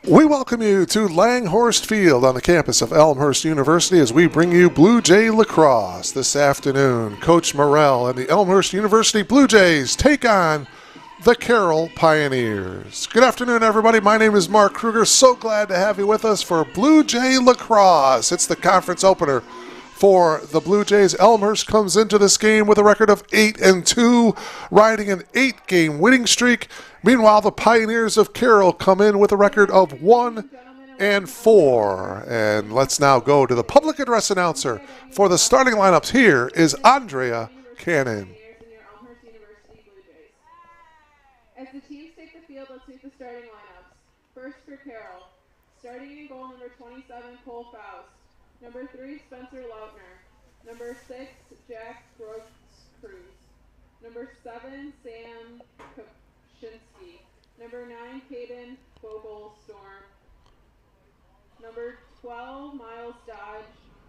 We welcome you to Langhorst Field on the campus of Elmhurst University as we bring you Blue Jay Lacrosse this afternoon. Coach Morrell and the Elmhurst University Blue Jays take on the Carroll Pioneers. Good afternoon, everybody. My name is Mark Kruger. So glad to have you with us for Blue Jay Lacrosse. It's the conference opener for the Blue Jays. Elmhurst comes into this game with a record of 8-2, riding an 8-game winning streak, Meanwhile, the Pioneers of Carroll come in with a record of 1-4. And let's now go to the public address announcer for the starting lineups. Here is Andrea Cannon. As the teams take the field, let's meet the starting lineups. First for Carroll. Starting in goal, number 27, Cole Faust. Number 3, Spencer Lautner. Number 6, Jack Brooks-Cruz. Number 7, Sam Kopczynski. Number 9, Caden Vogelstorm. Number 12, Miles Dodge.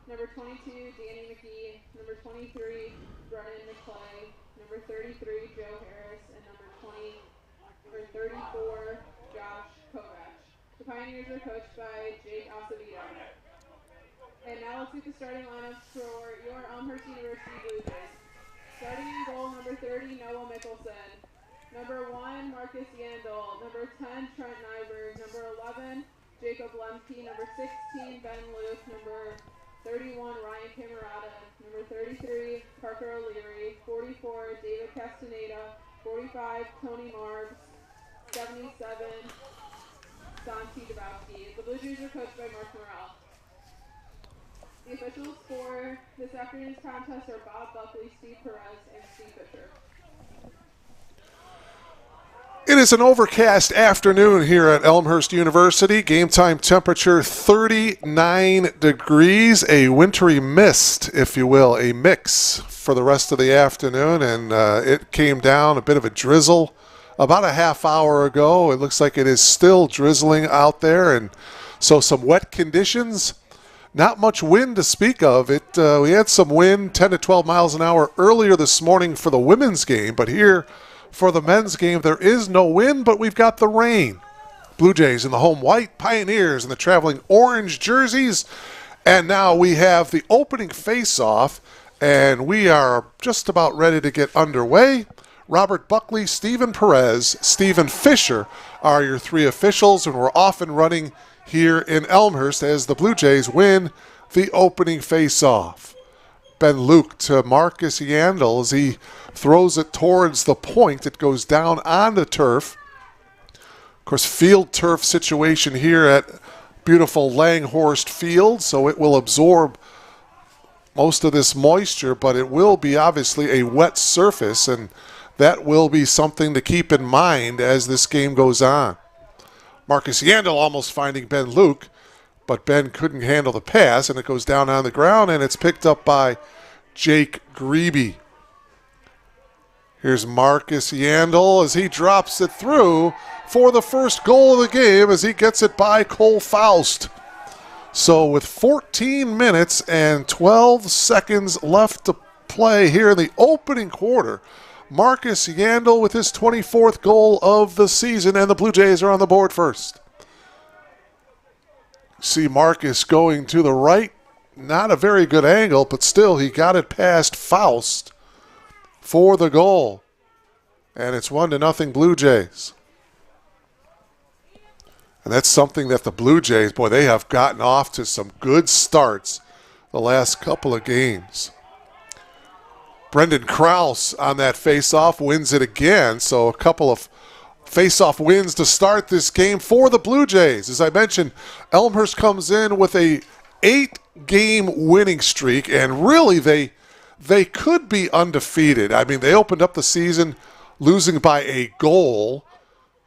Number 22, Danny McGee. Number 23, Brennan McClay. Number 33, Joe Harris. And number 34, Josh Kovac. The Pioneers are coached by Jake Acevedo. And now let's get the starting lineups for your Elmhurst University Blue Jays. Starting in goal, number 30, Noah Mickelson. Number 1, Marcus Yandel. Number 10, Trent Nyberg. Number 11, Jacob Lemke. Number 16, Ben Luke. Number 31, Ryan Camerata. Number 33, Parker O'Leary. 44, David Castaneda. 45, Tony Marbs. 77, Santi Dabowski. The Blue Jays are coached by Mark Morrell. The officials for this afternoon's contest are Bob Buckley, Steve Perez, and Steve Fisher. It is an overcast afternoon here at Elmhurst University. Game time temperature 39 degrees, a wintry mist, if you will, a mix for the rest of the afternoon, and it came down a bit of a drizzle about a half hour ago. It looks like it is still drizzling out there, and so some wet conditions. Not much wind to speak of. We had some wind, 10 to 12 miles an hour earlier this morning for the women's game, but here for the men's game there is no wind, but we've got the rain. Blue Jays in the home white, Pioneers in the traveling orange jerseys, and now we have the opening face-off, and we are just about ready to get underway. Robert Buckley, Stephen Perez, Stephen Fisher are your three officials, and we're off and running here in Elmhurst as the Blue Jays win the opening face-off. Ben Luke to Marcus Yandel as he throws it towards the point. It goes down on the turf. Of course, field turf situation here at beautiful Langhorst Field, so it will absorb most of this moisture, but it will be obviously a wet surface, and that will be something to keep in mind as this game goes on. Marcus Yandel almost finding Ben Luke, but Ben couldn't handle the pass, and it goes down on the ground, and it's picked up by Jake Grebe. Here's Marcus Yandel as he drops it through for the first goal of the game as he gets it by Cole Faust. So with 14 minutes and 12 seconds left to play here in the opening quarter, Marcus Yandel with his 24th goal of the season, and the Blue Jays are on the board first. See Marcus going to the right. Not a very good angle, but still he got it past Faust for the goal. And it's 1-0 Blue Jays. And that's something that the Blue Jays, boy, they have gotten off to some good starts the last couple of games. Brendan Krause on that faceoff wins it again. So a couple of faceoff wins to start this game for the Blue Jays. As I mentioned, Elmhurst comes in with a 8-game winning streak, and really they could be undefeated. I mean, they opened up the season losing by a goal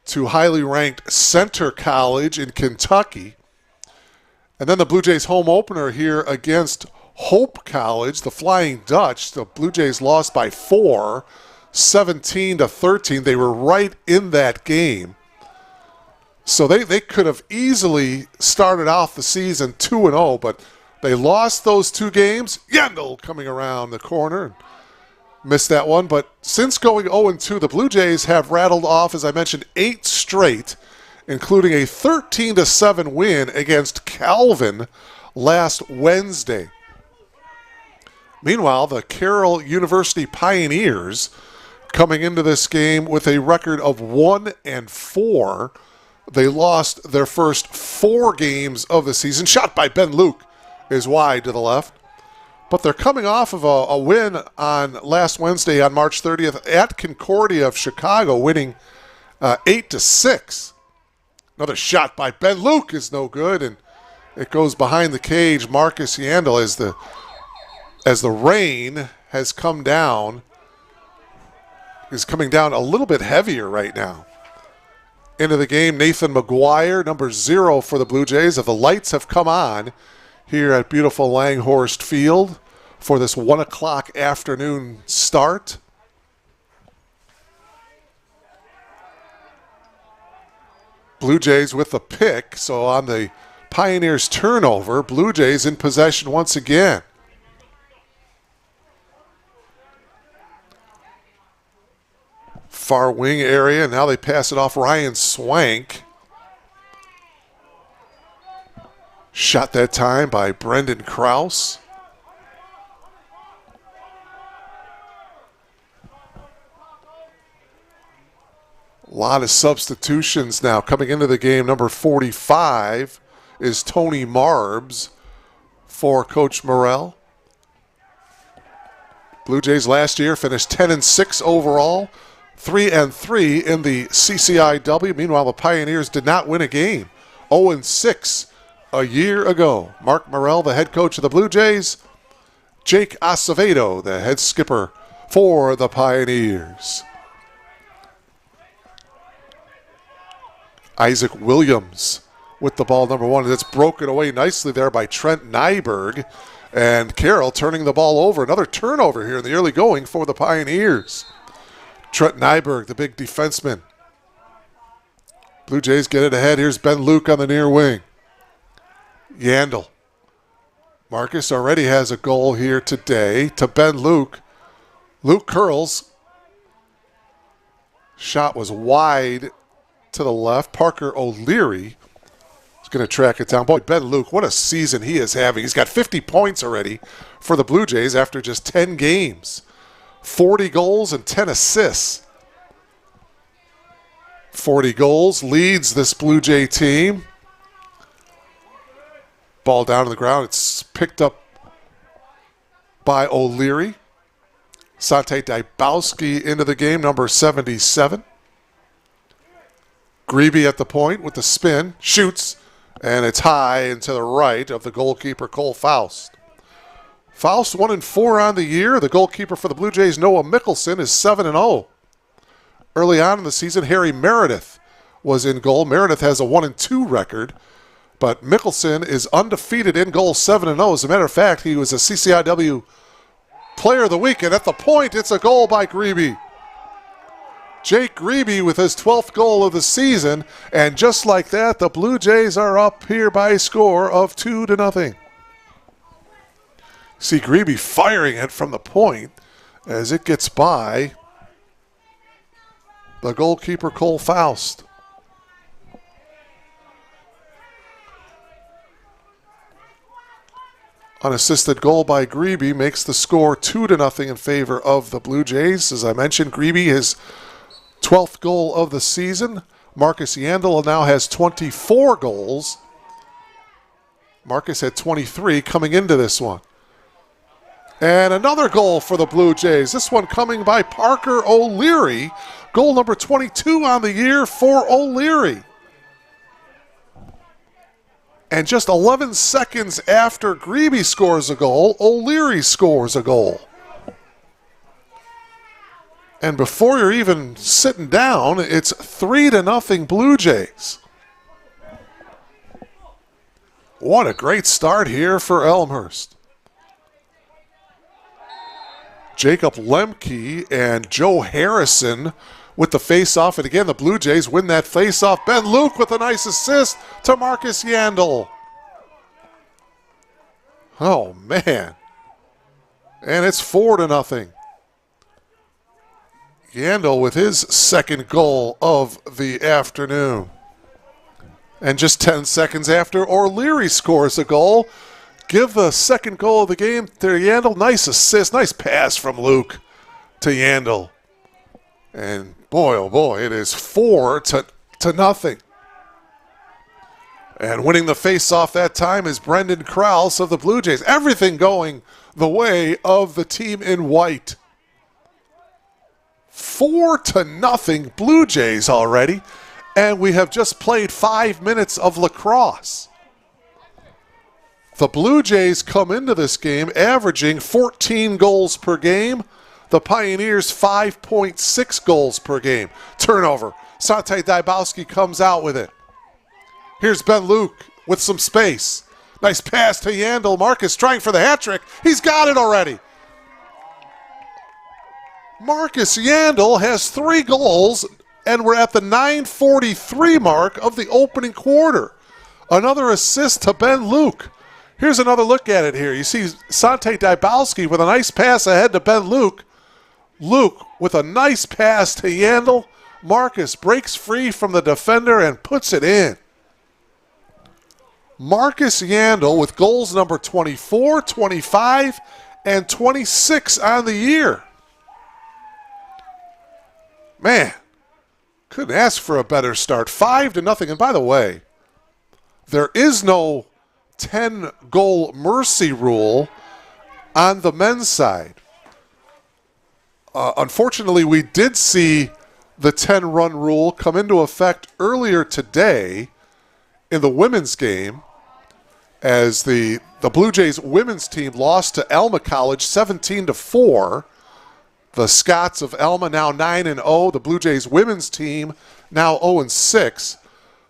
to highly ranked Center College in Kentucky. And then the Blue Jays home opener here against Hope College, the Flying Dutch. The Blue Jays lost by 4, 17-13. They were right in that game. So they could have easily started off the season 2-0, but they lost those two games. Yandel coming around the corner. Missed that one, but since going 0-2, the Blue Jays have rattled off, as I mentioned, 8 straight, including a 13-7 win against Calvin last Wednesday. Meanwhile, the Carroll University Pioneers coming into this game with a record of 1-4. They lost their first 4 games of the season. Shot by Ben Luke is wide to the left. But they're coming off of a win on last Wednesday on March 30th at Concordia of Chicago, winning 8-6. Another shot by Ben Luke is no good, and it goes behind the cage. Marcus Yandel, as the rain has come down, is coming down a little bit heavier right now. Into the game, Nathan McGuire, number 0 for the Blue Jays. The lights have come on here at beautiful Langhorst Field for this 1 o'clock afternoon start. Blue Jays with the pick, so on the Pioneers turnover, Blue Jays in possession once again. Far wing area, now they pass it off Ryan Swank. Shot that time by Brendan Krause. A lot of substitutions now coming into the game. Number 45 is Tony Marbs for Coach Morrell. Blue Jays last year finished 10-6 overall, 3-3 in the CCIW. Meanwhile, the Pioneers did not win a game. 0-6 a year ago. Mark Morrell, the head coach of the Blue Jays. Jake Acevedo, the head skipper for the Pioneers. Isaac Williams with the ball, number 1. It's broken away nicely there by Trent Nyberg. And Carroll turning the ball over. Another turnover here in the early going for the Pioneers. Trent Nyberg, the big defenseman. Blue Jays get it ahead. Here's Ben Luke on the near wing. Yandel. Marcus already has a goal here today to Ben Luke. Luke curls. Shot was wide to the left. Parker O'Leary is going to track it down. Boy, Ben Luke, what a season he is having. He's got 50 points already for the Blue Jays after just 10 games. 40 goals and 10 assists. 40 goals, leads this Blue Jay team. Ball down to the ground. It's picked up by O'Leary. Sante Dybowski into the game, number 77. Grebe at the point with the spin, shoots, and it's high and to the right of the goalkeeper, Cole Faust. Faust 1-4 on the year. The goalkeeper for the Blue Jays, Noah Mickelson, is 7-0. Early on in the season, Harry Meredith was in goal. Meredith has a 1-2 record, but Mickelson is undefeated in goal, 7-0. As a matter of fact, he was a CCIW Player of the Week, and at the point, it's a goal by Grebe. Jake Grebe with his 12th goal of the season, and just like that, the Blue Jays are up here by a score of 2-0. See Grebe firing it from the point as it gets by the goalkeeper, Cole Faust. Unassisted goal by Grebe makes the score 2-0 in favor of the Blue Jays. As I mentioned, Grebe his 12th goal of the season. Marcus Yandel now has 24 goals. Marcus had 23 coming into this one. And another goal for the Blue Jays. This one coming by Parker O'Leary. Goal number 22 on the year for O'Leary. And just 11 seconds after Grebe scores a goal, O'Leary scores a goal. And before you're even sitting down, it's 3-0 Blue Jays. What a great start here for Elmhurst. Jacob Lemke and Joe Harrison with the face-off. And again, the Blue Jays win that face-off. Ben Luke with a nice assist to Marcus Yandel. Oh, man. And it's 4-0. Yandel with his second goal of the afternoon. And just 10 seconds after, O'Leary scores a goal. Give the second goal of the game to Yandel. Nice assist, nice pass from Luke to Yandel. And boy, oh boy, it is 4-0. And winning the face-off that time is Brendan Krause of the Blue Jays. Everything going the way of the team in white. 4-0 Blue Jays already, and we have just played 5 minutes of lacrosse. The Blue Jays come into this game averaging 14 goals per game. The Pioneers 5.6 goals per game. Turnover. Sante Dybowski comes out with it. Here's Ben Luke with some space. Nice pass to Yandel. Marcus trying for the hat trick. He's got it already. Marcus Yandel has 3 goals, and we're at the 9:43 mark of the opening quarter. Another assist to Ben Luke. Here's another look at it here. You see Sante Dybowski with a nice pass ahead to Ben Luke. Luke with a nice pass to Yandel. Marcus breaks free from the defender and puts it in. Marcus Yandel with goals number 24, 25, and 26 on the year. Man, couldn't ask for a better start. 5-0. And by the way, there is no 10-goal mercy rule on the men's side. Unfortunately, we did see the 10-run rule come into effect earlier today in the women's game as the Blue Jays women's team lost to Alma College 17-4. The Scots of Alma now 9-0. The Blue Jays women's team now 0-6.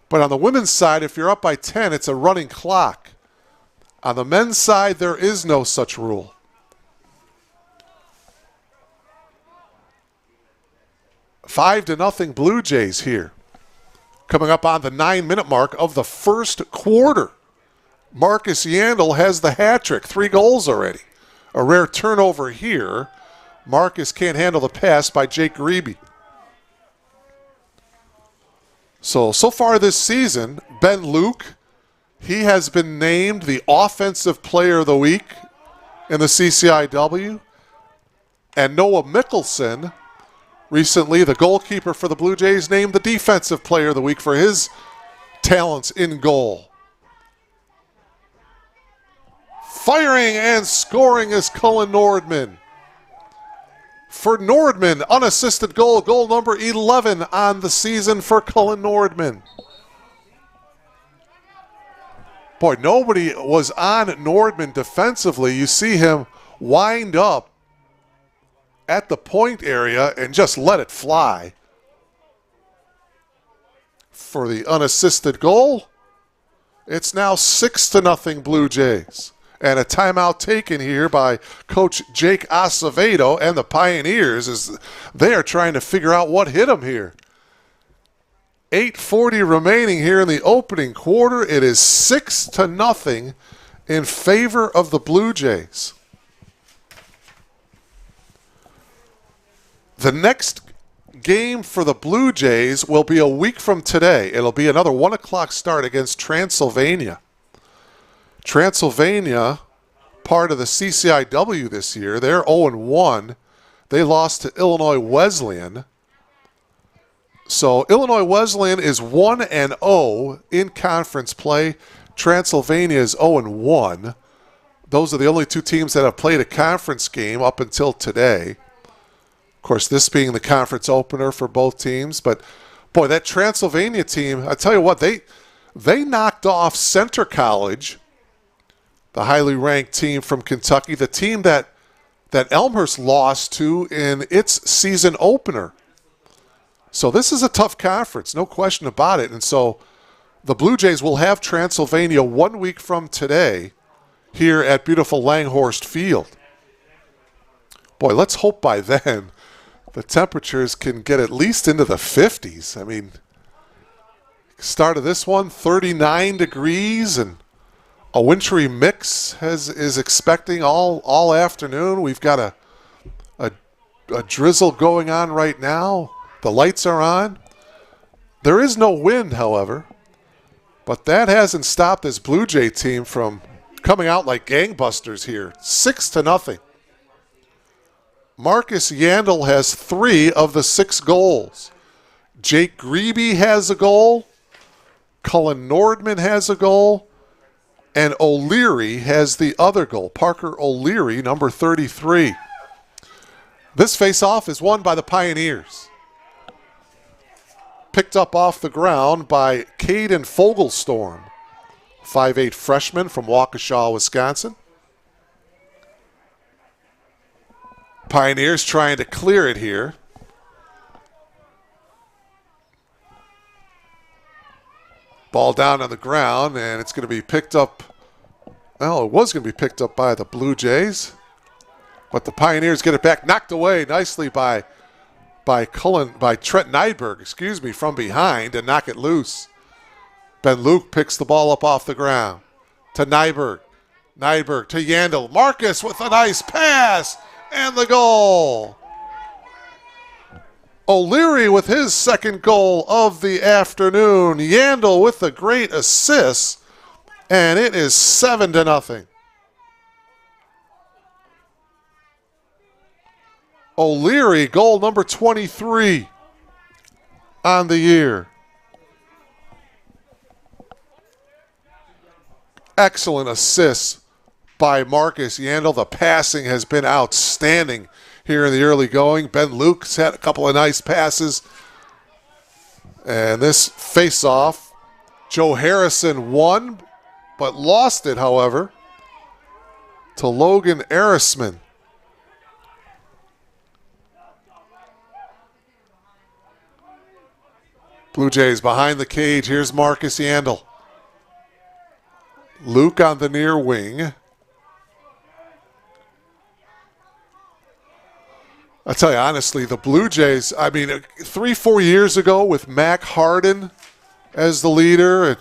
But on the women's side, if you're up by 10, it's a running clock. On the men's side, there is no such rule. 5-0 Blue Jays here. Coming up on the 9-minute mark of the first quarter. Marcus Yandel has the hat trick, 3 goals already. A rare turnover here. Marcus can't handle the pass by Jake Grebe. So far this season, Ben Luke, he has been named the Offensive Player of the Week in the CCIW. And Noah Mickelson, recently the goalkeeper for the Blue Jays, named the Defensive Player of the Week for his talents in goal. Firing and scoring is Cullen Nordman. For Nordman, unassisted goal, goal number 11 on the season for Cullen Nordman. Boy, nobody was on Nordman defensively. You see him wind up at the point area and just let it fly. For the unassisted goal, it's now 6-0 Blue Jays. And a timeout taken here by Coach Jake Acevedo and the Pioneers as they are trying to figure out what hit them here. 8:40 remaining here in the opening quarter. It is 6-0 in favor of the Blue Jays. The next game for the Blue Jays will be a week from today. It'll be another 1 o'clock start against Transylvania. Transylvania, part of the CCIW this year, they're 0-1. They lost to Illinois Wesleyan. So Illinois Wesleyan is 1-0 in conference play. Transylvania is 0-1. Those are the only 2 teams that have played a conference game up until today. Of course, this being the conference opener for both teams. But, boy, that Transylvania team, I tell you what, they knocked off Center College, the highly ranked team from Kentucky, the team that Elmhurst lost to in its season opener. So this is a tough conference, no question about it. And so the Blue Jays will have Transylvania 1 week from today here at beautiful Langhorst Field. Boy, let's hope by then the temperatures can get at least into the 50s. I mean, start of this one, 39 degrees, and a wintry mix is expecting all afternoon. We've got a drizzle going on right now. The lights are on. There is no wind, however, but that hasn't stopped this Blue Jay team from coming out like gangbusters here. 6-0. Marcus Yandel has 3 of the 6 goals. Jake Grebe has a goal. Cullen Nordman has a goal. And O'Leary has the other goal. Parker O'Leary, number 33. This face-off is won by the Pioneers. Picked up off the ground by Caden Fogelstorm, 5'8" freshman from Waukesha, Wisconsin. Pioneers trying to clear it here. Ball down on the ground, and it's going to be picked up. Well, it was going to be picked up by the Blue Jays, but the Pioneers get it back, knocked away nicely by Trent Nyberg, from behind, and knock it loose. Ben Luke picks the ball up off the ground to Nyberg. Nyberg to Yandel. Marcus with a nice pass and the goal. O'Leary with his second goal of the afternoon. Yandel with the great assist, and it is 7-0. O'Leary, goal number 23 on the year. Excellent assist by Marcus Yandel. The passing has been outstanding here in the early going. Ben Luke's had a couple of nice passes. And this face-off, Joe Harrison won, but lost it, however, to Logan Arisman. Blue Jays behind the cage. Here's Marcus Yandel. Luke on the near wing. I'll tell you honestly, the Blue Jays, 3-4 years ago with Mac Harden as the leader,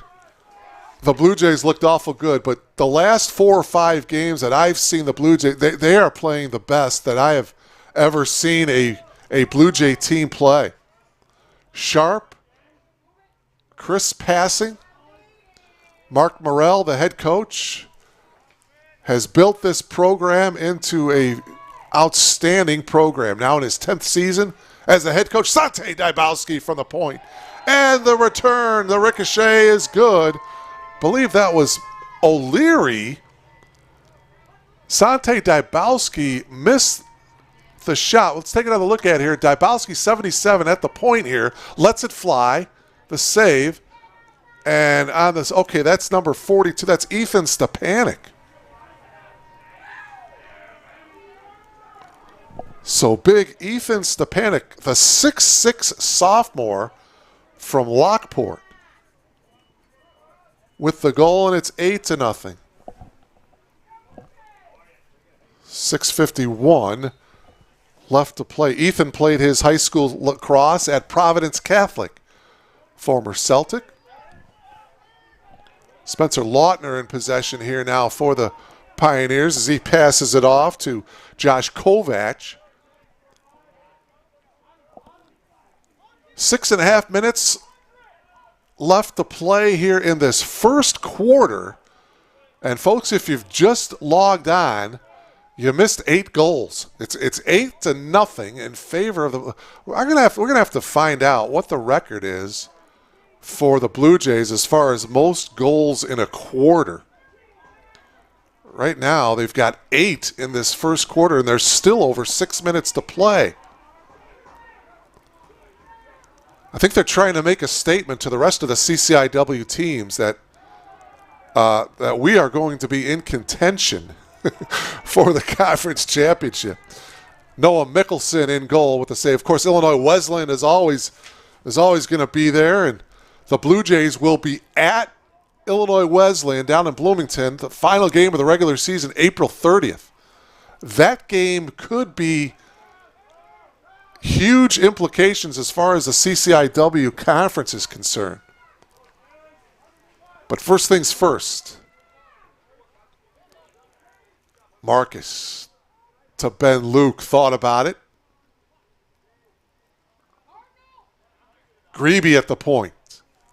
the Blue Jays looked awful good. But the last 4 or 5 games that I've seen the Blue Jays, they are playing the best that I have ever seen a Blue Jay team play. Sharp, crisp passing. Mark Morrell, the head coach, has built this program into a outstanding program. Now in his 10th season as the head coach. Sante Dybowski from the point. And the return, the ricochet is good. Believe that was O'Leary. Sante Dybowski missed the shot. Let's take another look at it here. Dybowski, 77 at the point here. Lets it fly. The save. And on this, okay, that's number 42. That's Ethan Stepanek. So big Ethan Stepanek, the 6'6" sophomore from Lockport, with the goal, and it's 8-0. 6:51 left to play. Ethan played his high school lacrosse at Providence Catholic, former Celtic. Spencer Lautner in possession here now for the Pioneers as he passes it off to Josh Kovac. 6.5 minutes left to play here in this first quarter. And folks, if you've just logged on, you missed 8 goals. It's 8-0 in favor of the. We're gonna have to find out what the record is for the Blue Jays as far as most goals in a quarter. Right now, they've got 8 in this first quarter, and there's still over 6 minutes to play. I think they're trying to make a statement to the rest of the CCIW teams that we are going to be in contention for the conference championship. Noah Mickelson in goal with the save. Of course, Illinois Wesleyan is always going to be there, and the Blue Jays will be at Illinois Wesleyan down in Bloomington, the final game of the regular season, April 30th. That game could be huge implications as far as the CCIW conference is concerned. But first things first. Marcus to Ben Luke, thought about it. Grebe at the point.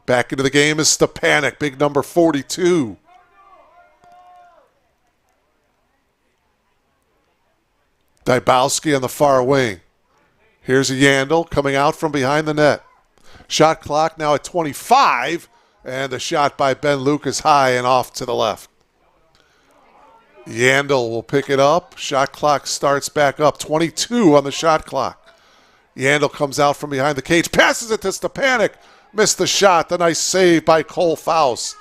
Back into the game is Stepanek, big number 42. Dybowski on the far wing. Here's a Yandel coming out from behind the net. Shot clock now at 25, and the shot by Ben Luke is high and off to the left. Yandel will pick it up. Shot clock starts back up. 22 on the shot clock. Yandel comes out from behind the cage. Passes it to Stepanek. Missed the shot. The nice save by Cole Faust.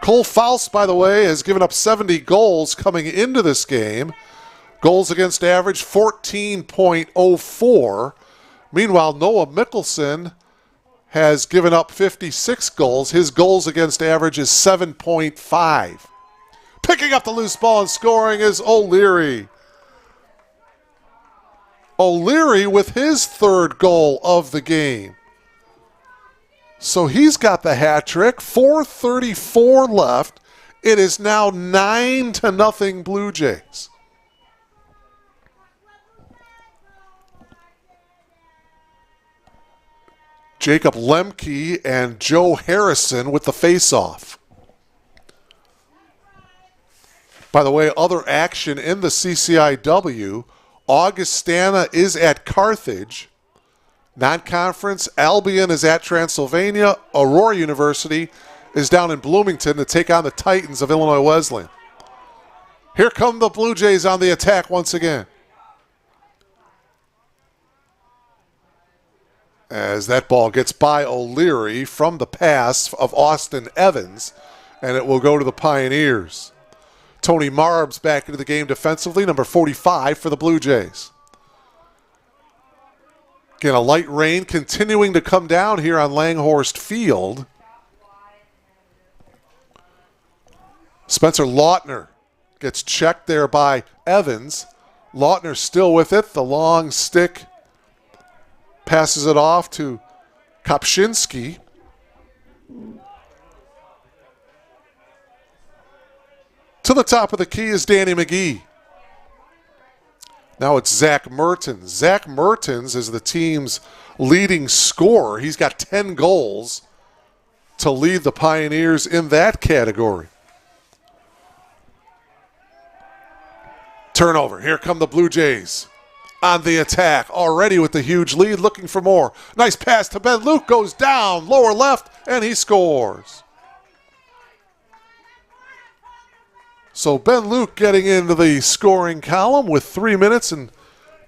Cole Faust, by the way, has given up 70 goals coming into this game. Goals against average, 14.04. Meanwhile, Noah Mickelson has given up 56 goals. His goals against average is 7.5. Picking up the loose ball and scoring is O'Leary. O'Leary with his third goal of the game. So he's got the hat trick. 4:34 left. It is now 9-0 Blue Jays. Jacob Lemke and Joe Harrison with the face-off. By the way, other action in the CCIW. Augustana is at Carthage. Non-conference, Albion is at Transylvania. Aurora University is down in Bloomington to take on the Titans of Illinois Wesleyan. Here come the Blue Jays on the attack once again. As that ball gets by O'Leary from the pass of Austin Evans, and it will go to the Pioneers. Tony Marbs back into the game defensively, number 45 for the Blue Jays. Again, a light rain continuing to come down here on Langhorst Field. Spencer Lautner gets checked there by Evans. Lautner still with it. The long stick passes it off to Kopczynski. To the top of the key is Danny McGee. Now it's Zach Mertens. Zach Mertens is the team's leading scorer. He's got 10 goals to lead the Pioneers in that category. Turnover. Here come the Blue Jays on the attack. Already with the huge lead, looking for more. Nice pass to Ben Luke. Goes down, lower left, and he scores. So Ben Luke getting into the scoring column with 3 minutes and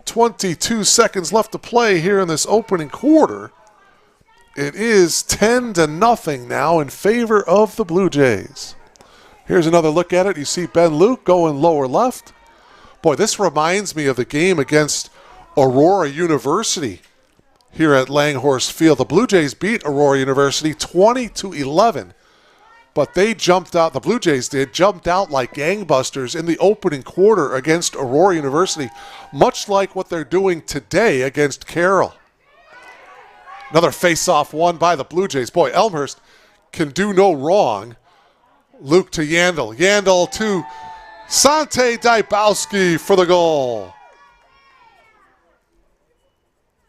22 seconds left to play here in this opening quarter. It is 10-0 now in favor of the Blue Jays. Here's another look at it. You see Ben Luke going lower left. Boy, this reminds me of the game against Aurora University here at Langhorst Field. The Blue Jays beat Aurora University 20-11. But they jumped out, the Blue Jays did, jumped out like gangbusters in the opening quarter against Aurora University, much like what they're doing today against Carroll. Another face-off won by the Blue Jays. Boy, Elmhurst can do no wrong. Luke to Yandel. Yandel to Sante Dybowski for the goal.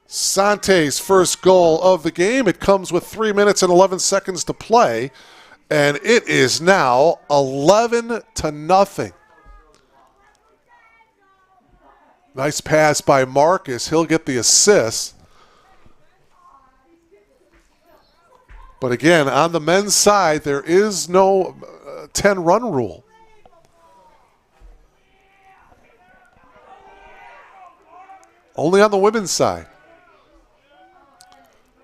Sante's first goal of the game. It comes with 3 minutes and 11 seconds to play. And it is now 11-0. Nice pass by Marcus. He'll get the assist. But again, on the men's side, there is no 10-run rule. Only on the women's side.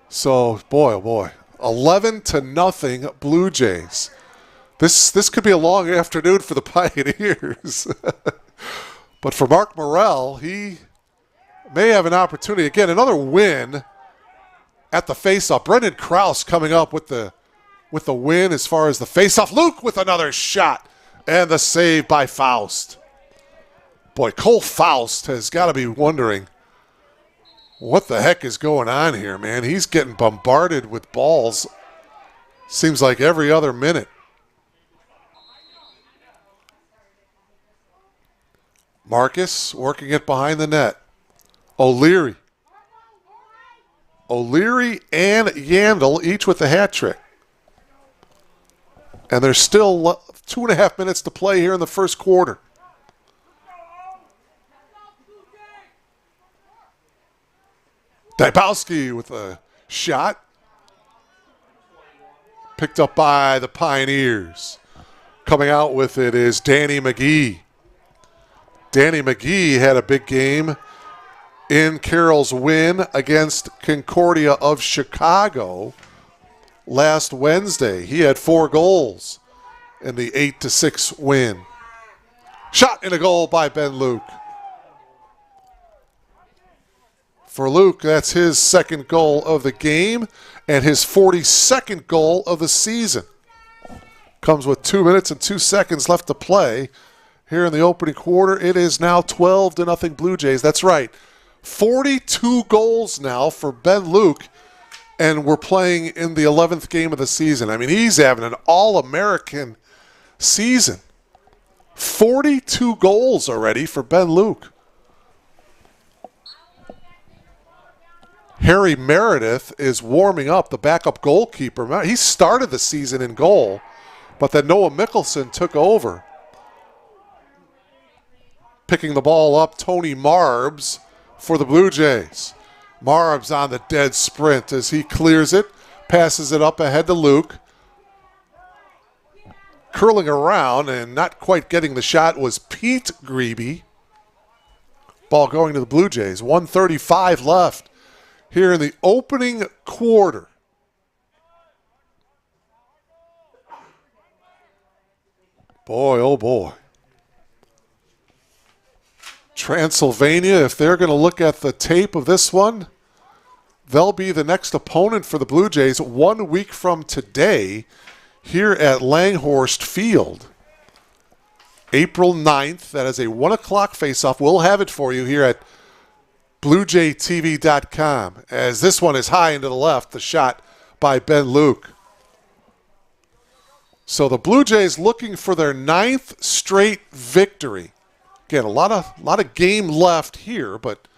So, boy, oh boy. 11-0 Blue Jays. This could be a long afternoon for the Pioneers. But for Mark Morrell, he may have an opportunity. Again, another win at the faceoff. Brendan Krause coming up with the win as far as the faceoff. Luke with another shot and the save by Faust. Boy, Cole Faust has got to be wondering, what the heck is going on here, man? He's getting bombarded with balls. Seems like every other minute. Marcus working it behind the net. O'Leary. O'Leary and Yandel each with the hat trick. And there's still 2.5 minutes to play here in the first quarter. Dybowski with a shot. Picked up by the Pioneers. Coming out with it is Danny McGee. Danny McGee had a big game in Carroll's win against Concordia of Chicago last Wednesday. He had 4 goals in the 8-6 win. Shot in a goal by Ben Luke. For Luke, that's his 2nd goal of the game and his 42nd goal of the season. Comes with 2 minutes and 2 seconds left to play here in the opening quarter. It is now 12-0 Blue Jays. That's right. 42 goals now for Ben Luke, and we're playing in the 11th game of the season. I mean, he's having an All-American season. 42 goals already for Ben Luke. Harry Meredith is warming up, the backup goalkeeper. He started the season in goal, but then Noah Mickelson took over. Picking the ball up, Tony Marbs for the Blue Jays. Marbs on the dead sprint as he clears it, passes it up ahead to Luke. Curling around and not quite getting the shot was Pete Grebe. Ball going to the Blue Jays. 1:35 left here in the opening quarter. Boy, oh boy. Transylvania, if they're going to look at the tape of this one, they'll be the next opponent for the Blue Jays 1 week from today here at Langhorst Field. April 9th, that is a 1 o'clock face-off. We'll have it for you here at BlueJayTV.com. As this one is high into the left, the shot by Ben Luke. So the Blue Jays looking for their 9th straight victory. Again, a lot of game left here, but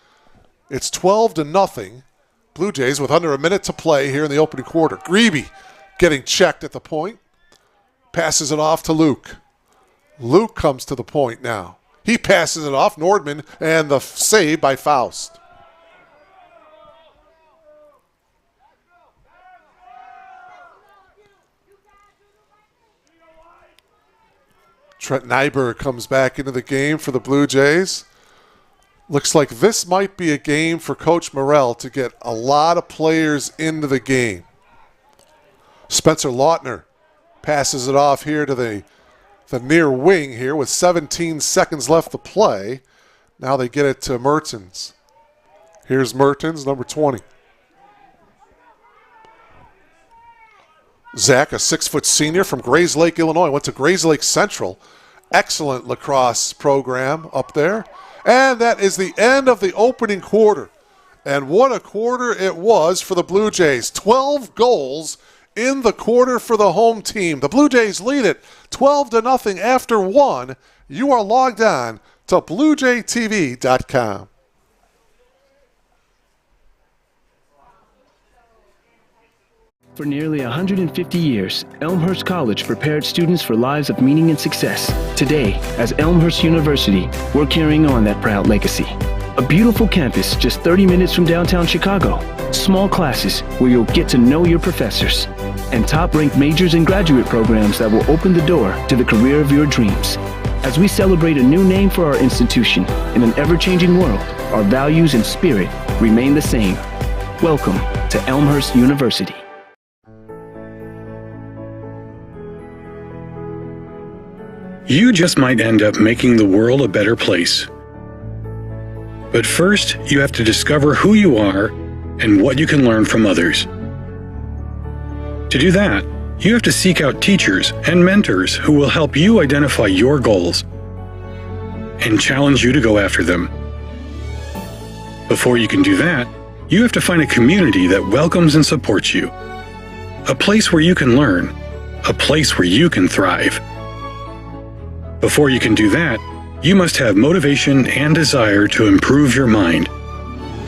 it's 12-0. Blue Jays with under a minute to play here in the opening quarter. Grebe getting checked at the point. Passes it off to Luke. Luke comes to the point now. He passes it off. Nordman, and the save by Faust. Trent Nyberg comes back into the game for the Blue Jays. Looks like this might be a game for Coach Morrell to get a lot of players into the game. Spencer Lautner passes it off here to the near wing here with 17 seconds left to play. Now they get it to Mertens. Here's Mertens, number 20. Zach, a 6-foot senior from Grayslake, Illinois, went to Grayslake Central. Excellent lacrosse program up there. And that is the end of the opening quarter. And what a quarter it was for the Blue Jays. 12 goals in the quarter for the home team. The Blue Jays lead it 12-0 after 1. You are logged on to BlueJayTV.com. For nearly 150 years, Elmhurst College prepared students for lives of meaning and success. Today, as Elmhurst University, we're carrying on that proud legacy. A beautiful campus just 30 minutes from downtown Chicago. Small classes where you'll get to know your professors. And top-ranked majors and graduate programs that will open the door to the career of your dreams. As we celebrate a new name for our institution in an ever-changing world, our values and spirit remain the same. Welcome to Elmhurst University. You just might end up making the world a better place. But first, you have to discover who you are and what you can learn from others. To do that, you have to seek out teachers and mentors who will help you identify your goals and challenge you to go after them. Before you can do that, you have to find a community that welcomes and supports you. A place where you can learn. A place where you can thrive. Before you can do that, you must have motivation and desire to improve your mind,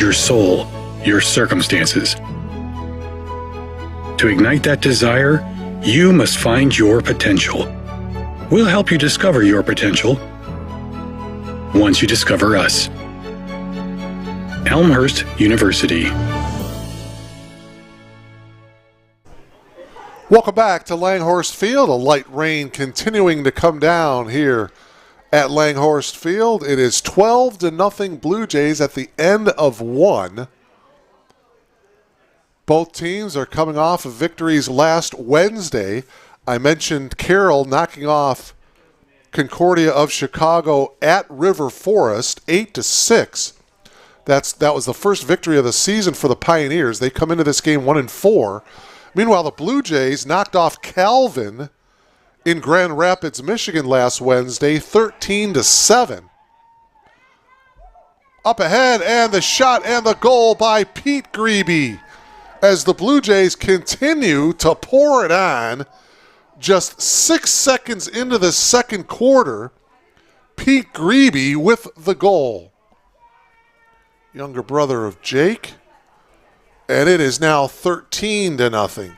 your soul, your circumstances. To ignite that desire, you must find your potential. We'll help you discover your potential once you discover us. Elmhurst University. Welcome back to Langhorst Field. A light rain continuing to come down here at Langhorst Field. It is 12-0 Blue Jays at the end of one. Both teams are coming off of victories last Wednesday. I mentioned Carroll knocking off Concordia of Chicago at River Forest 8-6. That was the first victory of the season for the Pioneers. They come into this game 1-4. Meanwhile, the Blue Jays knocked off Calvin in Grand Rapids, Michigan last Wednesday 13-7. Up ahead, and the shot and the goal by Pete Grebe as the Blue Jays continue to pour it on. Just 6 seconds into the second quarter, Pete Grebe with the goal. Younger brother of Jake. And it is now 13-0.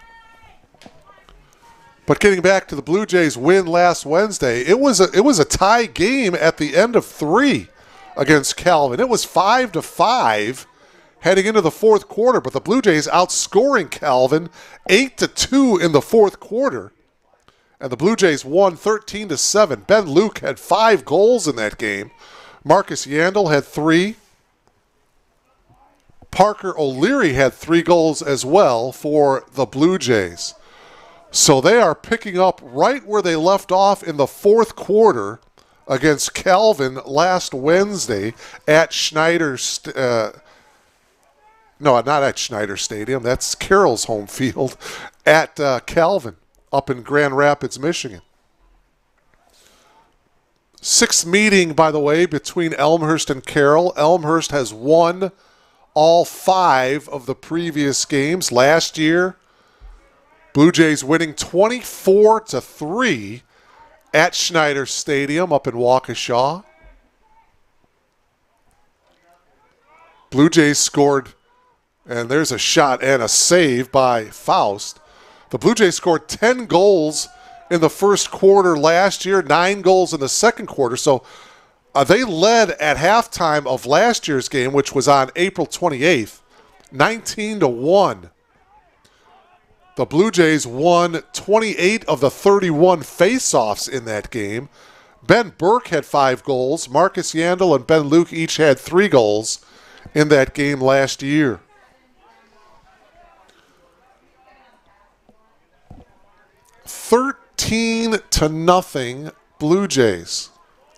But getting back to the Blue Jays' win last Wednesday, it was a tie game at the end of 3 against Calvin. It was 5-5 heading into the fourth quarter, but the Blue Jays outscoring Calvin 8-2 in the fourth quarter. And the Blue Jays won 13-7. Ben Luke had 5 goals in that game. Marcus Yandel had 3. Parker O'Leary had 3 goals as well for the Blue Jays. So they are picking up right where they left off in the fourth quarter against Calvin last Wednesday at Schneider. No, not at Schneider Stadium. That's Carroll's home field at Calvin up in Grand Rapids, Michigan. 6th meeting, by the way, between Elmhurst and Carroll. Elmhurst has won all 5 of the previous games. Last year, Blue Jays winning 24-3 at Schneider Stadium up in Waukesha. Blue Jays scored, and there's a shot and a save by Faust. The Blue Jays scored 10 goals in the first quarter last year, 9 goals in the second quarter. So they led at halftime of last year's game, which was on April 28th, 19-1. The Blue Jays won 28 of the 31 face-offs in that game. Ben Burke had 5 goals. Marcus Yandel and Ben Luke each had 3 goals in that game last year. 13-0 Blue Jays.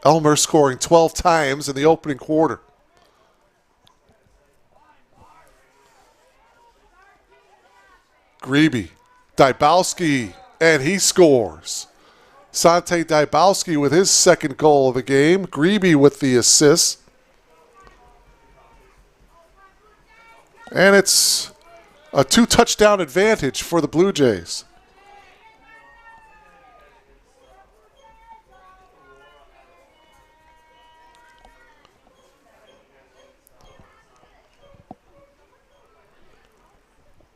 Elmhurst scoring 12 times in the opening quarter. Grebe, Dybowski, and he scores. Sante Dybowski with his second goal of the game. Grebe with the assist. And it's a 2-touchdown advantage for the Blue Jays.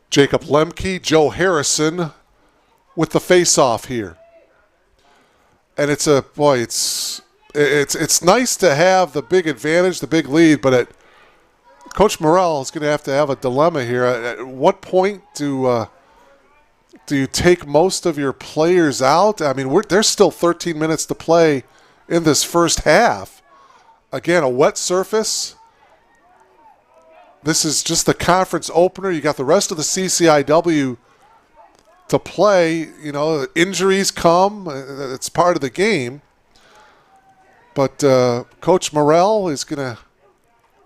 Jacob Lemke, Joe Harrison with the face-off here. And it's nice to have the big advantage, the big lead, but Coach Morrell is going to have a dilemma here. At what point do you take most of your players out? I mean, there's still 13 minutes to play in this first half. Again, a wet surface. This is just the conference opener. You got the rest of the CCIW to play. You know, injuries come. It's part of the game. But Coach Morrell is going to,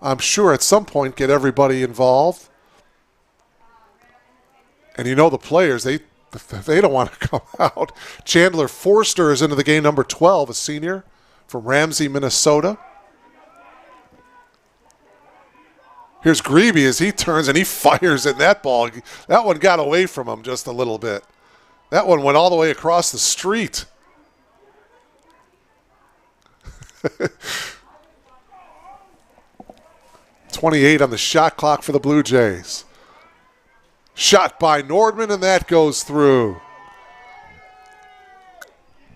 I'm sure, at some point get everybody involved. And you know the players, they don't want to come out. Chandler Forster is into the game, number 12, a senior from Ramsey, Minnesota. Here's Grebe as he turns and he fires at that ball. That one got away from him just a little bit. That one went all the way across the street. 28 on the shot clock for the Blue Jays. Shot by Nordman, and that goes through.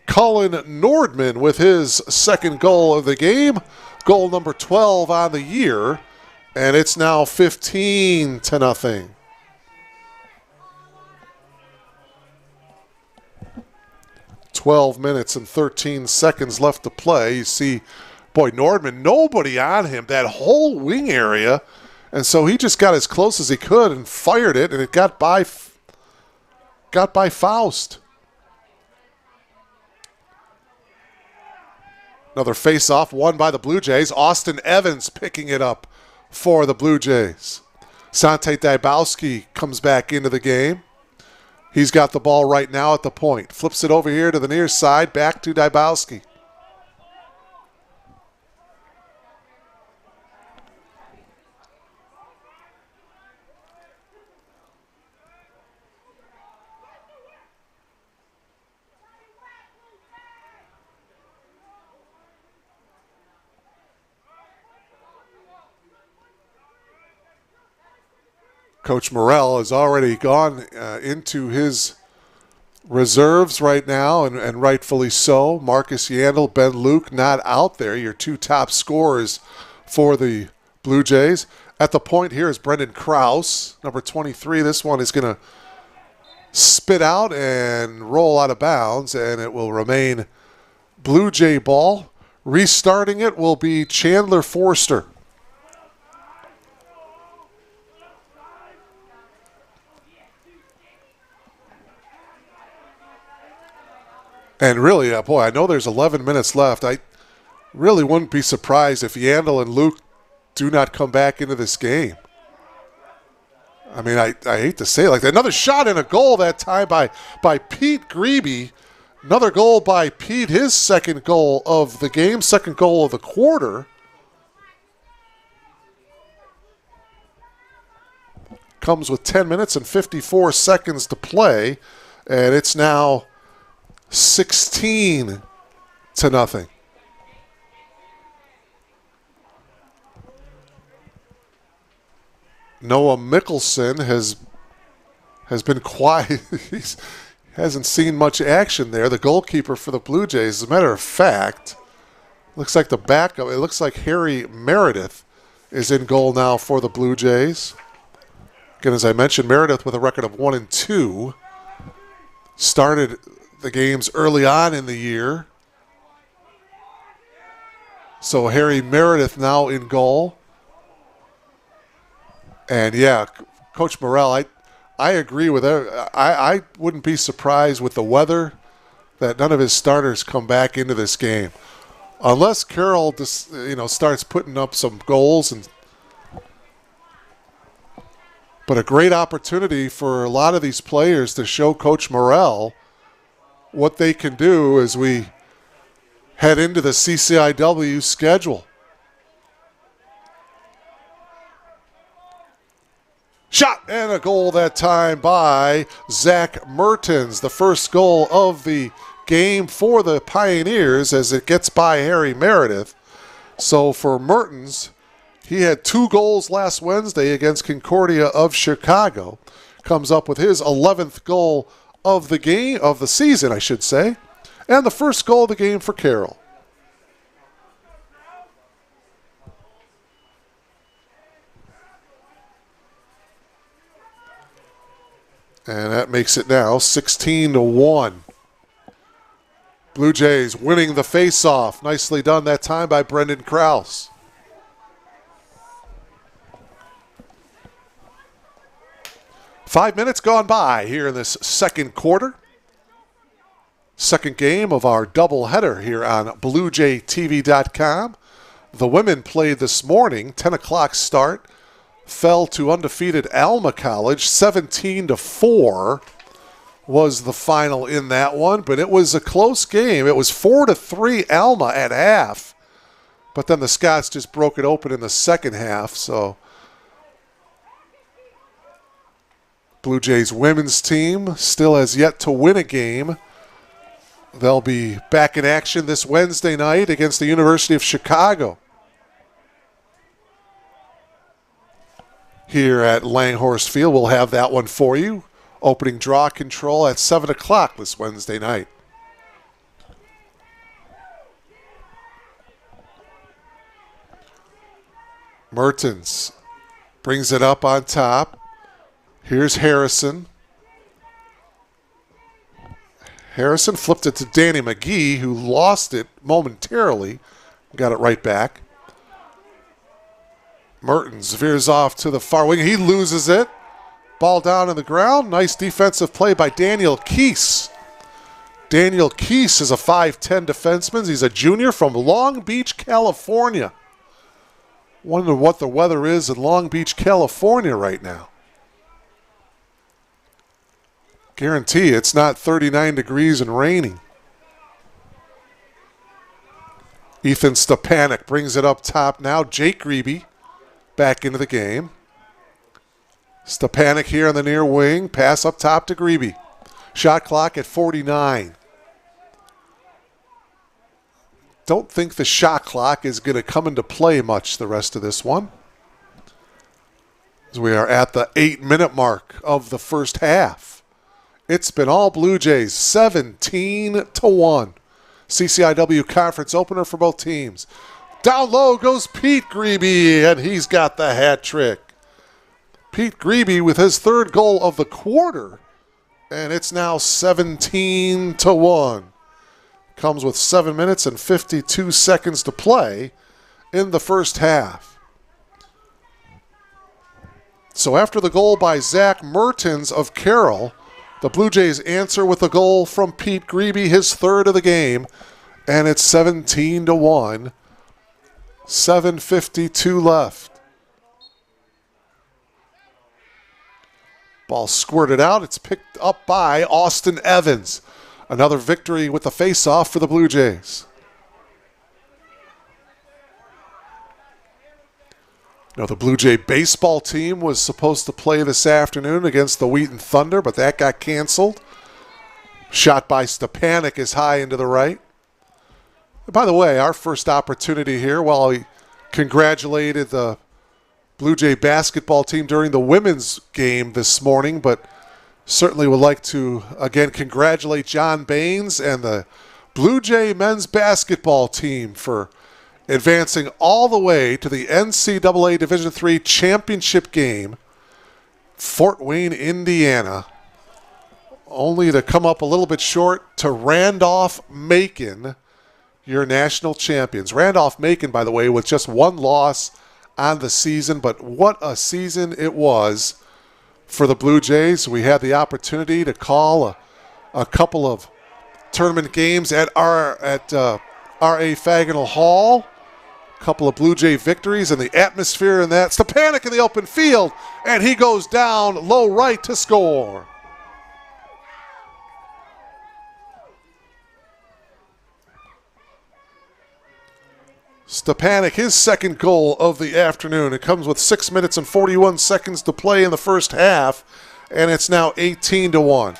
Cullen Nordman with his second goal of the game. Goal number 12 on the year. And it's now 15-0. 12 minutes and 13 seconds left to play. You see, boy, Nordman, nobody on him, that whole wing area. And so he just got as close as he could and fired it, and it got by Faust. Another face-off won by the Blue Jays. Austin Evans picking it up for the Blue Jays. Sante Dybowski comes back into the game. He's got the ball right now at the point. Flips it over here to the near side, back to Dybowski. Coach Morrell has already gone into his reserves right now, and rightfully so. Marcus Yandel, Ben Luke not out there, your two top scorers for the Blue Jays. At the point here is Brendan Krause, number 23. This one is going to spit out and roll out of bounds, and it will remain Blue Jay ball. Restarting it will be Chandler Forster. And really, boy, I know there's 11 minutes left. I really wouldn't be surprised if Yandel and Luke do not come back into this game. I mean, I hate to say it like that. Another shot and a goal that time by Pete Grebe. Another goal by Pete, his second goal of the game, second goal of the quarter. Comes with 10 minutes and 54 seconds to play, and it's now 16-0. Noah Mickelson has been quiet. He hasn't seen much action there. The goalkeeper for the Blue Jays, as a matter of fact, looks like the backup. It looks like Harry Meredith is in goal now for the Blue Jays. Again, as I mentioned, Meredith with a record of 1-2. Started the games early on in the year. So Harry Meredith now in goal. And yeah, Coach Morrell, I agree with her. I wouldn't be surprised with the weather that none of his starters come back into this game. Unless Carroll just, starts putting up some goals. But a great opportunity for a lot of these players to show Coach Morrell what they can do as we head into the CCIW schedule. Shot and a goal that time by Zach Mertens, the first goal of the game for the Pioneers as it gets by Harry Meredith. So for Mertens, he had 2 goals last Wednesday against Concordia of Chicago. Comes up with his 11th goal of the game, of the season, I should say, and the first goal of the game for Carroll. And that makes it now 16-1. Blue Jays winning the face-off. Nicely done that time by Brendan Krause. Five minutes gone by here in this second quarter. Second game of our doubleheader here on BlueJayTV.com. The women played this morning, 10 o'clock start. Fell to undefeated Alma College, 17-4 was the final in that one. But it was a close game. It was 4-3 Alma at half. But then the Scots just broke it open in the second half, so Blue Jays women's team still has yet to win a game. They'll be back in action this Wednesday night against the University of Chicago here at Langhorst Field. We'll have that one for you. Opening draw control at 7 o'clock this Wednesday night. Mertens brings it up on top. Here's Harrison. Harrison flipped it to Danny McGee, who lost it momentarily. Got it right back. Mertens veers off to the far wing. He loses it. Ball down on the ground. Nice defensive play by Daniel Keese. Daniel Keese is a 5'10 defenseman. He's a junior from Long Beach, California. Wonder what the weather is in Long Beach, California right now. Guarantee it's not 39 degrees and raining. Ethan Stepanek brings it up top now. Jake Grebe back into the game. Stepanek here on the near wing. Pass up top to Grebe. Shot clock at 49. Don't think the shot clock is going to come into play much the rest of this one, as we are at the 8-minute mark of the first half. It's been all Blue Jays, 17-1. CCIW conference opener for both teams. Down low goes Pete Grebe, and he's got the hat trick. Pete Grebe with his third goal of the quarter, and it's now 17-1. Comes with 7 minutes and 52 seconds to play in the first half. So after the goal by Zach Mertens of Carroll, the Blue Jays answer with a goal from Pete Grebe, his third of the game, and it's 17-1. 7:52 left. Ball squirted out. It's picked up by Austin Evans. Another victory with the face-off for the Blue Jays. Now, the Blue Jay baseball team was supposed to play this afternoon against the Wheaton Thunder, but that got canceled. Shot by Stepanek is high into the right. And by the way, our first opportunity here, while we congratulated the Blue Jay basketball team during the women's game this morning, but certainly would like to, again, congratulate John Baines and the Blue Jay men's basketball team for advancing all the way to the NCAA Division III championship game, Fort Wayne, Indiana, only to come up a little bit short to Randolph-Macon, your national champions. Randolph-Macon, by the way, with just one loss on the season, but what a season it was for the Blue Jays. We had the opportunity to call a couple of tournament games at R.A. Faginal Hall. A couple of Blue Jay victories, and the atmosphere in that. Stepanek in the open field, and he goes down low right to score. Stepanek, his second goal of the afternoon. It comes with 6 minutes and 41 seconds to play in the first half, and it's now 18-1.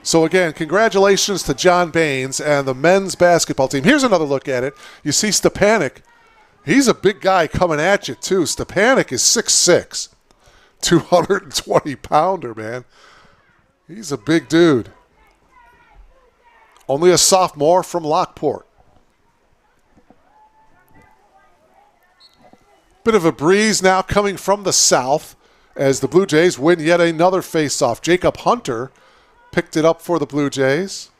So again, congratulations to John Baines and the men's basketball team. Here's another look at it. You see Stepanek. He's a big guy coming at you, too. Stepanek is 6'6", 220-pounder, man. He's a big dude. Only a sophomore from Lockport. Bit of a breeze now coming from the south as the Blue Jays win yet another faceoff. Jacob Hunter picked it up for the Blue Jays.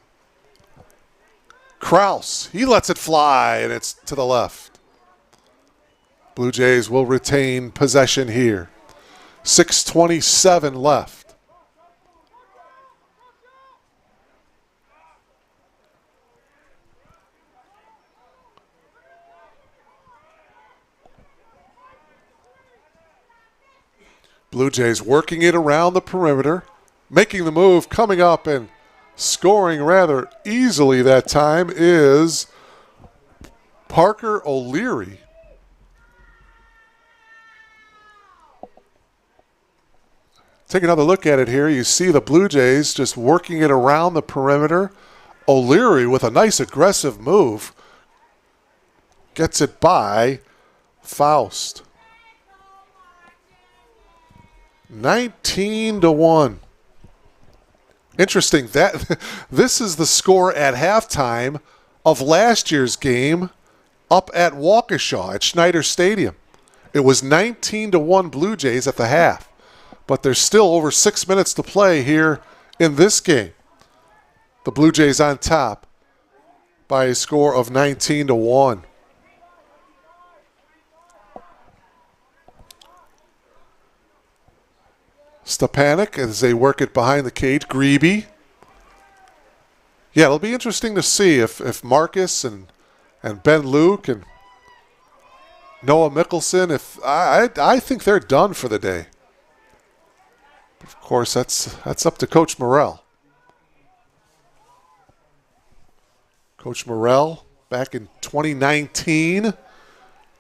Kraus, he lets it fly, and it's to the left. Blue Jays will retain possession here. 6:27 left. Blue Jays working it around the perimeter, making the move, coming up and scoring rather easily that time is Parker O'Leary. Take another look at it here. You see the Blue Jays just working it around the perimeter. O'Leary with a nice aggressive move gets it by Faust. 19-1. Interesting that this is the score at halftime of last year's game up at Waukesha at Schneider Stadium. It was 19-1 Blue Jays at the half, but there's still over 6 minutes to play here in this game. The Blue Jays on top by a score of 19-1. Stepanek as they work it behind the cage. Grebe. Yeah, it'll be interesting to see if Marcus and Ben Luke and Noah Mickelson, I think they're done for the day. Of course, that's up to Coach Morrell. Coach Morrell, back in 2019,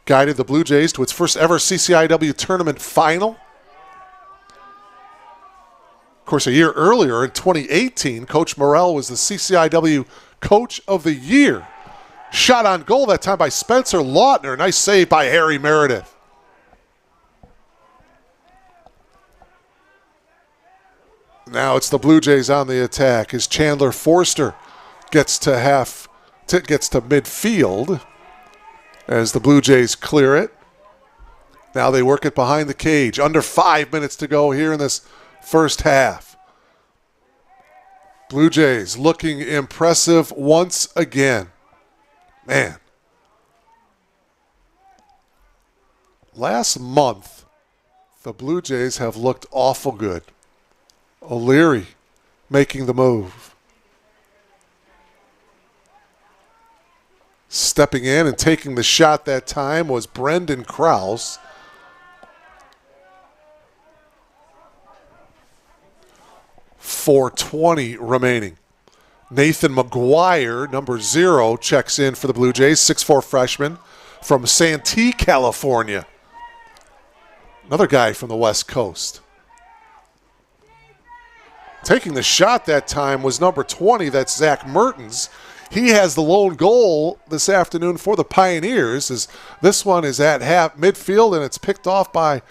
guided the Blue Jays to its first ever CCIW tournament final. Of course, a year earlier, in 2018, Coach Morrell was the CCIW Coach of the Year. Shot on goal that time by Spencer Lautner. Nice save by Harry Meredith. Now it's the Blue Jays on the attack as Chandler Forster gets to midfield as the Blue Jays clear it. Now they work it behind the cage. Under 5 minutes to go here in this first half. Blue Jays looking impressive once again. Man. Last month, the Blue Jays have looked awful good. O'Leary making the move. Stepping in and taking the shot that time was Brendan Krause. .420 remaining. Nathan McGuire, number 0, checks in for the Blue Jays, 6'4" freshman from Santee, California. Another guy from the West Coast. Taking the shot that time was number 20, that's Zach Mertens. He has the lone goal this afternoon for the Pioneers. As this one is at half midfield, and it's picked off by,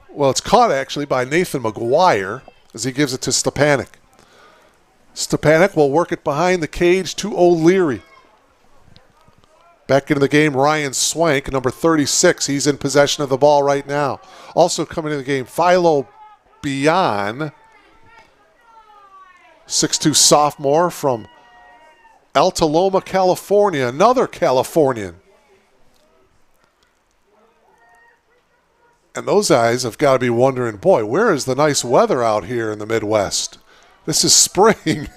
well, it's caught actually by Nathan McGuire as he gives it to Stepanek. Stepanek will work it behind the cage to O'Leary. Back into the game, Ryan Swank, number 36. He's in possession of the ball right now. Also coming into the game, Philo Bian, 6'2" sophomore from Altaloma, California. Another Californian. And those guys have got to be wondering, boy, where is the nice weather out here in the Midwest? This is spring.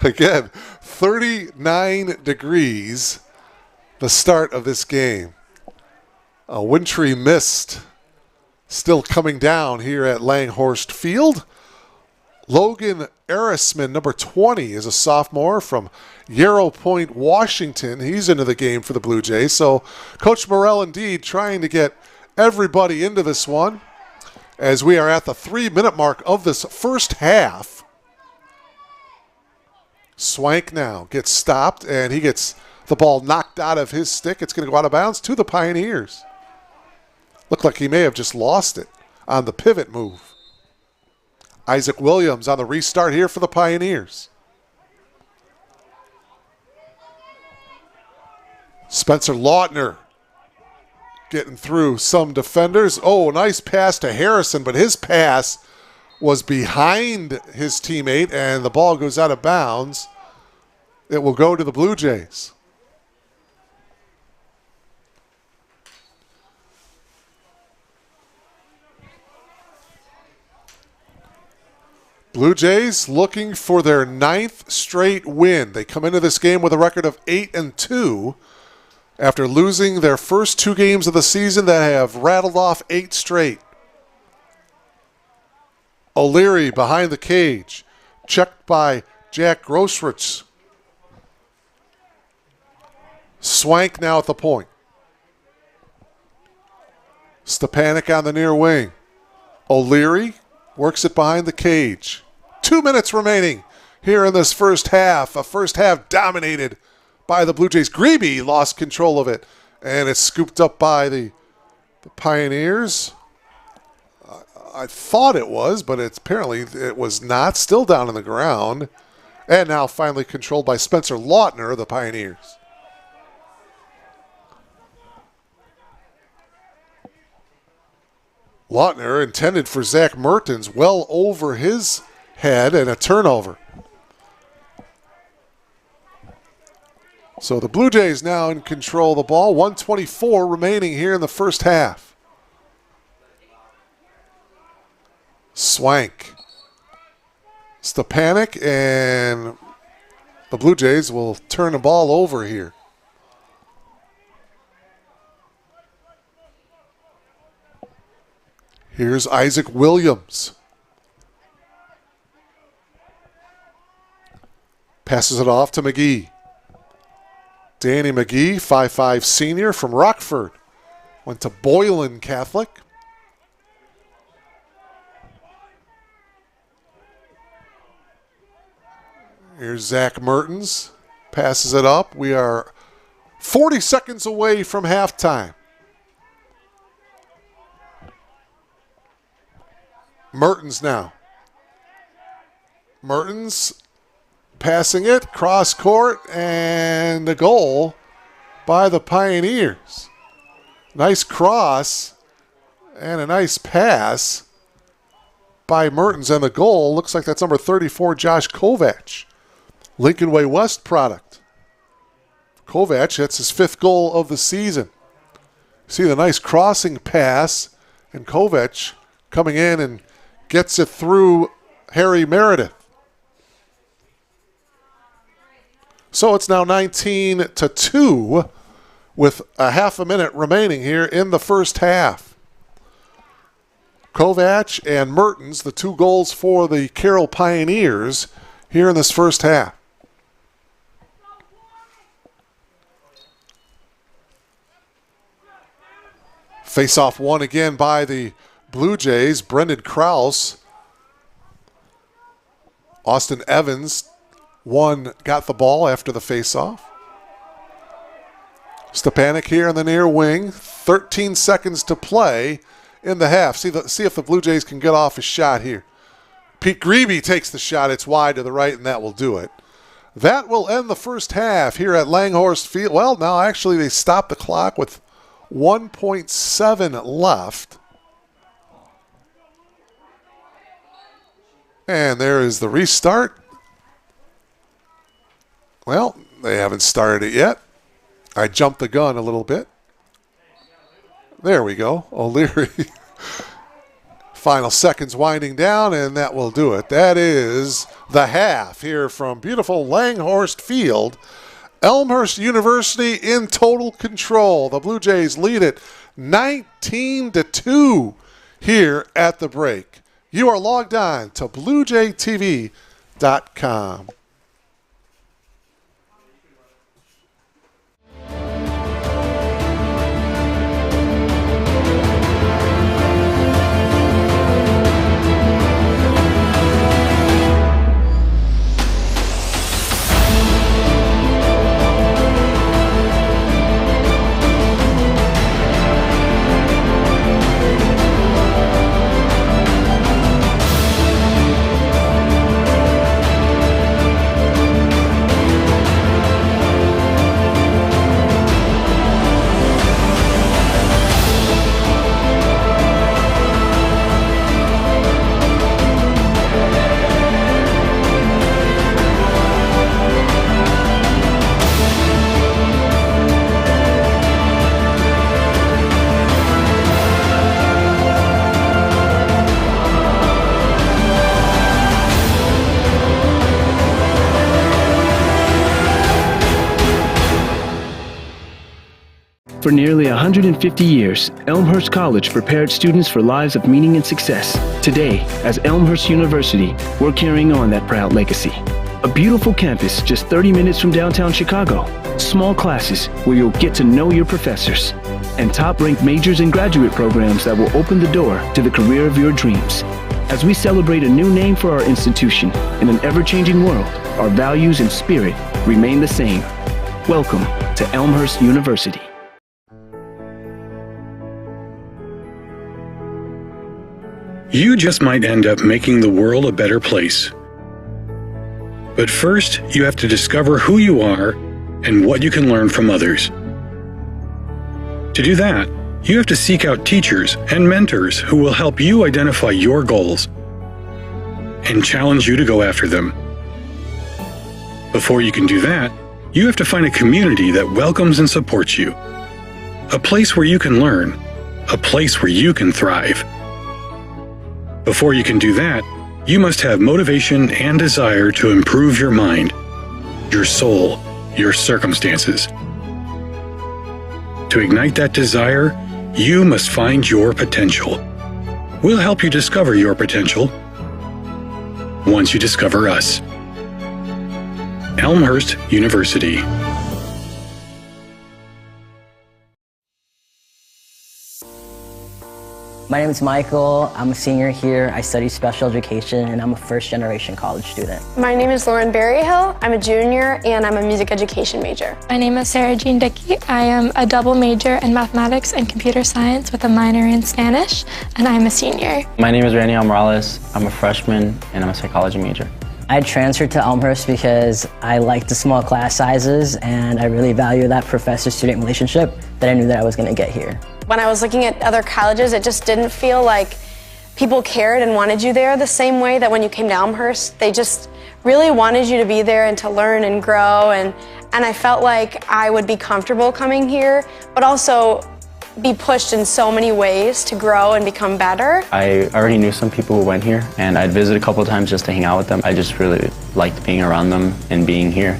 Again, 39 degrees, the start of this game. A wintry mist still coming down here at Langhorst Field. Logan Arisman, number 20, is a sophomore from Yarrow Point, Washington. He's into the game for the Blue Jays. So Coach Morrell indeed trying to get everybody into this one as we are at the 3-minute mark of this first half. Swank now gets stopped, and he gets the ball knocked out of his stick. It's going to go out of bounds to the Pioneers. Looked like he may have just lost it on the pivot move. Isaac Williams on the restart here for the Pioneers. Spencer Lautner getting through some defenders. Oh, nice pass to Harrison, but his pass was behind his teammate, and the ball goes out of bounds. It will go to the Blue Jays. Blue Jays looking for their 9th straight win. They come into this game with a record of 8-2 after losing their first 2 games of the season that have rattled off 8 straight. O'Leary behind the cage, checked by Jack Grosrich. Swank now at the point. Stepanek on the near wing. O'Leary works it behind the cage. 2 minutes remaining here in this first half. A first half dominated by the Blue Jays. Grebe lost control of it, and it's scooped up by the Pioneers. I thought it was, but apparently it was not. Still down on the ground. And now finally controlled by Spencer Lautner of the Pioneers. Lautner intended for Zach Mertens, well over his head, and a turnover. So the Blue Jays now in control of the ball. 1:24 remaining here in the first half. Swank. Stepanek, and the Blue Jays will turn the ball over here. Here's Isaac Williams. Passes it off to McGee. Danny McGee, 5'5" senior from Rockford. Went to Boylan Catholic. Here's Zach Mertens. Passes it up. We are 40 seconds away from halftime. Mertens now. Mertens passing it, cross court, and a goal by the Pioneers. Nice cross and a nice pass by Mertens, and the goal looks like that's number 34, Josh Kovac. Lincoln Way West product. Kovac, that's his 5th goal of the season. See the nice crossing pass, and Kovac coming in and gets it through Harry Meredith. So it's now 19-2 with a half a minute remaining here in the first half. Kovac and Mertens, the 2 goals for the Carroll Pioneers here in this first half. Face-off won again by the Blue Jays. Brendan Krause. Austin Evans got the ball after the face-off. Stepanek here in the near wing. 13 seconds to play in the half. See if the Blue Jays can get off a shot here. Pete Grebe takes the shot. It's wide to the right, and that will do it. That will end the first half here at Langhorst Field. Well, now actually they stopped the clock with 1.7 left. And there is the restart. Well, they haven't started it yet. I jumped the gun a little bit. There we go. O'Leary. Final seconds winding down, and that will do it. That is the half here from beautiful Langhorst Field. Elmhurst University in total control. The Blue Jays lead it 19-2 here at the break. You are logged on to BlueJayTV.com. For nearly 150 years, Elmhurst College prepared students for lives of meaning and success. Today, as Elmhurst University, we're carrying on that proud legacy. A beautiful campus just 30 minutes from downtown Chicago. Small classes where you'll get to know your professors. And top-ranked majors and graduate programs that will open the door to the career of your dreams. As we celebrate a new name for our institution in an ever-changing world, our values and spirit remain the same. Welcome to Elmhurst University. You just might end up making the world a better place. But first, you have to discover who you are and what you can learn from others. To do that, you have to seek out teachers and mentors who will help you identify your goals and challenge you to go after them. Before you can do that, you have to find a community that welcomes and supports you. A place where you can learn. A place where you can thrive. Before you can do that, you must have motivation and desire to improve your mind, your soul, your circumstances. To ignite that desire, you must find your potential. We'll help you discover your potential once you discover us. Elmhurst University. My name is Michael. I'm a senior here. I study special education and I'm a first-generation college student. My name is Lauren Berryhill. I'm a junior and I'm a music education major. My name is Sarah Jean Dickey. I am a double major in mathematics and computer science with a minor in Spanish, and I'm a senior. My name is Raniel Morales. I'm a freshman and I'm a psychology major. I transferred to Elmhurst because I like the small class sizes and I really value that professor-student relationship that I knew that I was going to get here. When I was looking at other colleges, it just didn't feel like people cared and wanted you there the same way that when you came to Elmhurst. They just really wanted you to be there and to learn and grow, and I felt like I would be comfortable coming here, but also be pushed in so many ways to grow and become better. I already knew some people who went here, and I'd visit a couple of times just to hang out with them. I just really liked being around them and being here.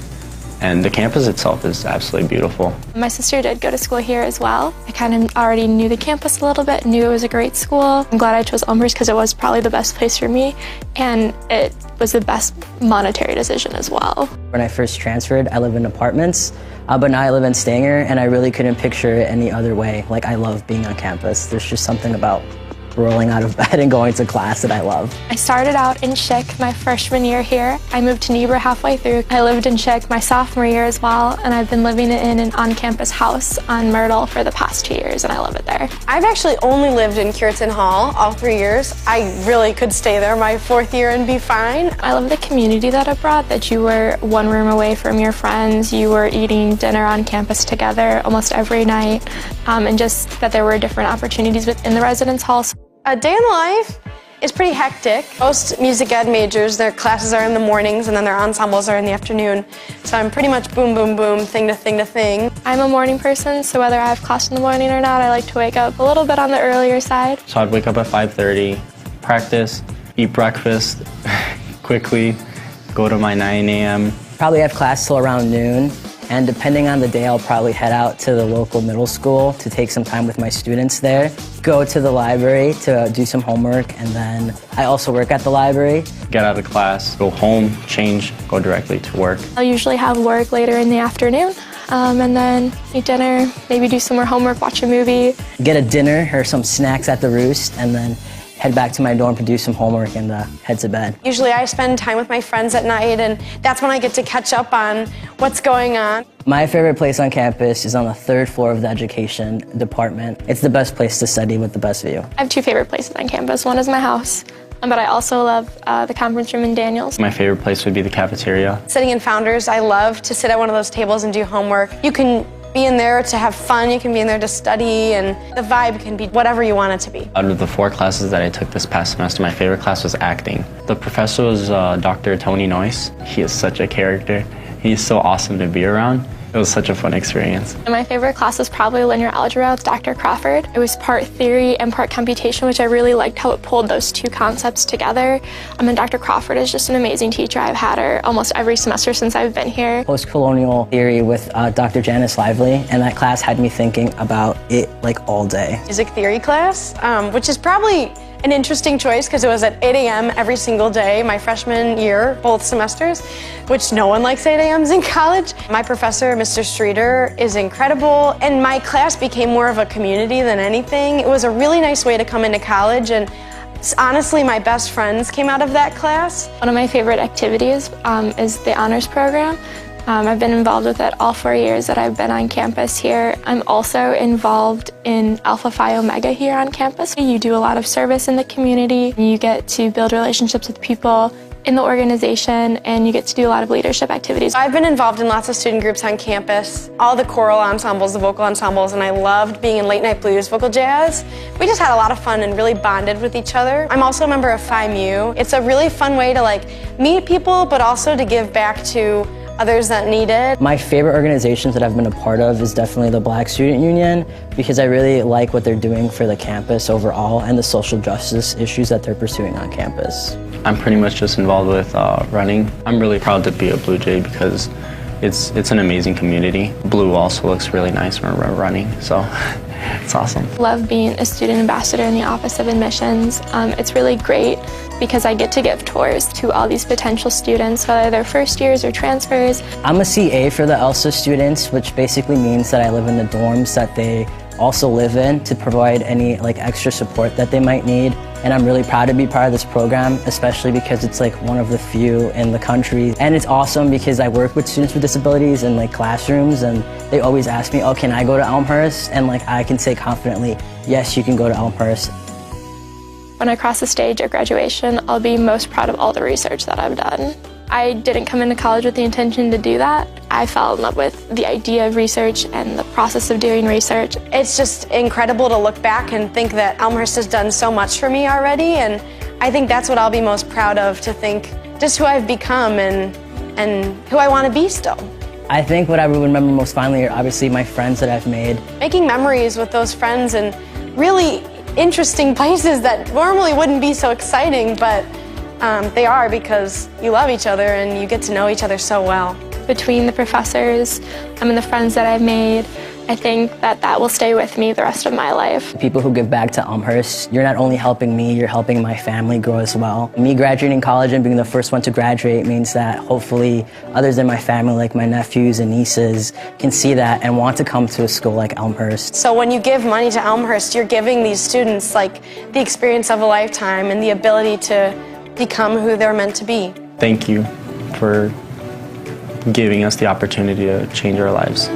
And the campus itself is absolutely beautiful. My sister did go to school here as well. I kind of already knew the campus a little bit, knew it was a great school. I'm glad I chose Elmhurst because it was probably the best place for me, and it was the best monetary decision as well. When I first transferred, I lived in apartments, but now I live in Stanger, and I really couldn't picture it any other way. Like, I love being on campus. There's just something about rolling out of bed and going to class that I love. I started out in Chick my freshman year here. I moved to Niebuhr halfway through. I lived in Chick my sophomore year as well, and I've been living in an on-campus house on Myrtle for the past 2 years, and I love it there. I've actually only lived in Cureton Hall all 3 years. I really could stay there my 4th year and be fine. I love the community that it brought, that you were one room away from your friends, you were eating dinner on campus together almost every night, and just that there were different opportunities within the residence halls. A day in the life is pretty hectic. Most music ed majors, their classes are in the mornings and then their ensembles are in the afternoon. So I'm pretty much boom, boom, boom, thing to thing to thing. I'm a morning person, so whether I have class in the morning or not, I like to wake up a little bit on the earlier side. So I'd wake up at 5:30, practice, eat breakfast quickly, go to my 9 a.m. Probably have class till around noon, and depending on the day, I'll probably head out to the local middle school to take some time with my students there, go to the library to do some homework, and then I also work at the library. Get out of class, go home, change, go directly to work. I'll usually have work later in the afternoon, and then eat dinner, maybe do some more homework, watch a movie. Get a dinner or some snacks at the Roost, and then head back to my dorm to do some homework and head to bed. Usually I spend time with my friends at night, and that's when I get to catch up on what's going on. My favorite place on campus is on the 3rd floor of the education department. It's the best place to study with the best view. I have 2 favorite places on campus. One is my house, but I also love the conference room in Daniels. My favorite place would be the cafeteria. Sitting in Founders, I love to sit at one of those tables and do homework. You can be in there to have fun, you can be in there to study, and the vibe can be whatever you want it to be. Out of the 4 classes that I took this past semester, my favorite class was acting. The professor was Dr. Tony Noyce. He is such a character. He's so awesome to be around. It was such a fun experience. And my favorite class was probably linear algebra with Dr. Crawford. It was part theory and part computation, which I really liked how it pulled those 2 concepts together. And Dr. Crawford is just an amazing teacher. I've had her almost every semester since I've been here. Post-colonial theory with Dr. Janice Lively, and that class had me thinking about it like all day. Music theory class, which is probably an interesting choice because it was at 8 a.m. every single day my freshman year, both semesters, which no one likes 8 a.m.s in college. My professor, Mr. Streeter, is incredible, and my class became more of a community than anything. It was a really nice way to come into college, and honestly, my best friends came out of that class. One of my favorite activities is the honors program. I've been involved with it all 4 years that I've been on campus here. I'm also involved in Alpha Phi Omega here on campus. You do a lot of service in the community. You get to build relationships with people in the organization, and you get to do a lot of leadership activities. I've been involved in lots of student groups on campus, all the choral ensembles, the vocal ensembles, and I loved being in late night blues, vocal jazz. We just had a lot of fun and really bonded with each other. I'm also a member of Phi Mu. It's a really fun way to meet people, but also to give back to others that need it. My favorite organizations that I've been a part of is definitely the Black Student Union, because I really like what they're doing for the campus overall and the social justice issues that they're pursuing on campus. I'm pretty much just involved with running. I'm really proud to be a Blue Jay because it's an amazing community. Blue also looks really nice when we're running, so it's awesome. Love being a student ambassador in the Office of Admissions. It's really great because I get to give tours to all these potential students, whether they're first years or transfers. I'm a CA for the ELSA students, which basically means that I live in the dorms that they also live in to provide any extra support that they might need. And I'm really proud to be part of this program, especially because it's one of the few in the country. And it's awesome because I work with students with disabilities in classrooms, and they always ask me, oh, can I go to Elmhurst? And I can say confidently, yes, you can go to Elmhurst. When I cross the stage at graduation, I'll be most proud of all the research that I've done. I didn't come into college with the intention to do that. I fell in love with the idea of research and the process of doing research. It's just incredible to look back and think that Elmhurst has done so much for me already, and I think that's what I'll be most proud of, to think just who I've become and who I want to be still. I think what I would remember most fondly are obviously my friends that I've made. Making memories with those friends in really interesting places that normally wouldn't be so exciting, but they are, because you love each other and you get to know each other so well. Between the professors and the friends that I've made, I think that will stay with me the rest of my life. People who give back to Elmhurst, you're not only helping me, you're helping my family grow as well. Me graduating college and being the first one to graduate means that hopefully others in my family, like my nephews and nieces, can see that and want to come to a school like Elmhurst. So when you give money to Elmhurst, you're giving these students the experience of a lifetime and the ability to become who they're meant to be. Thank you for giving us the opportunity to change our lives.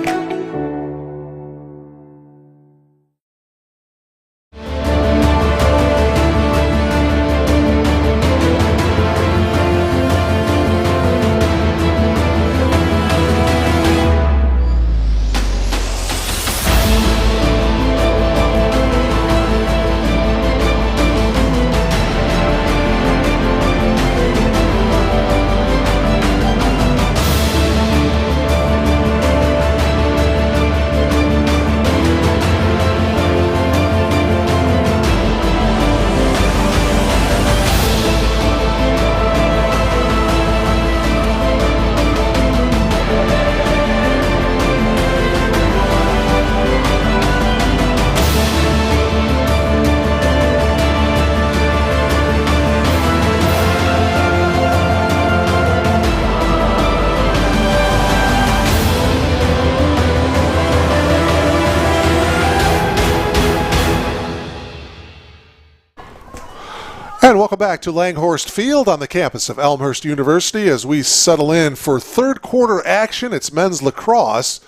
And welcome back to Langhorst Field on the campus of Elmhurst University as we settle in for third quarter action. It's men's lacrosse.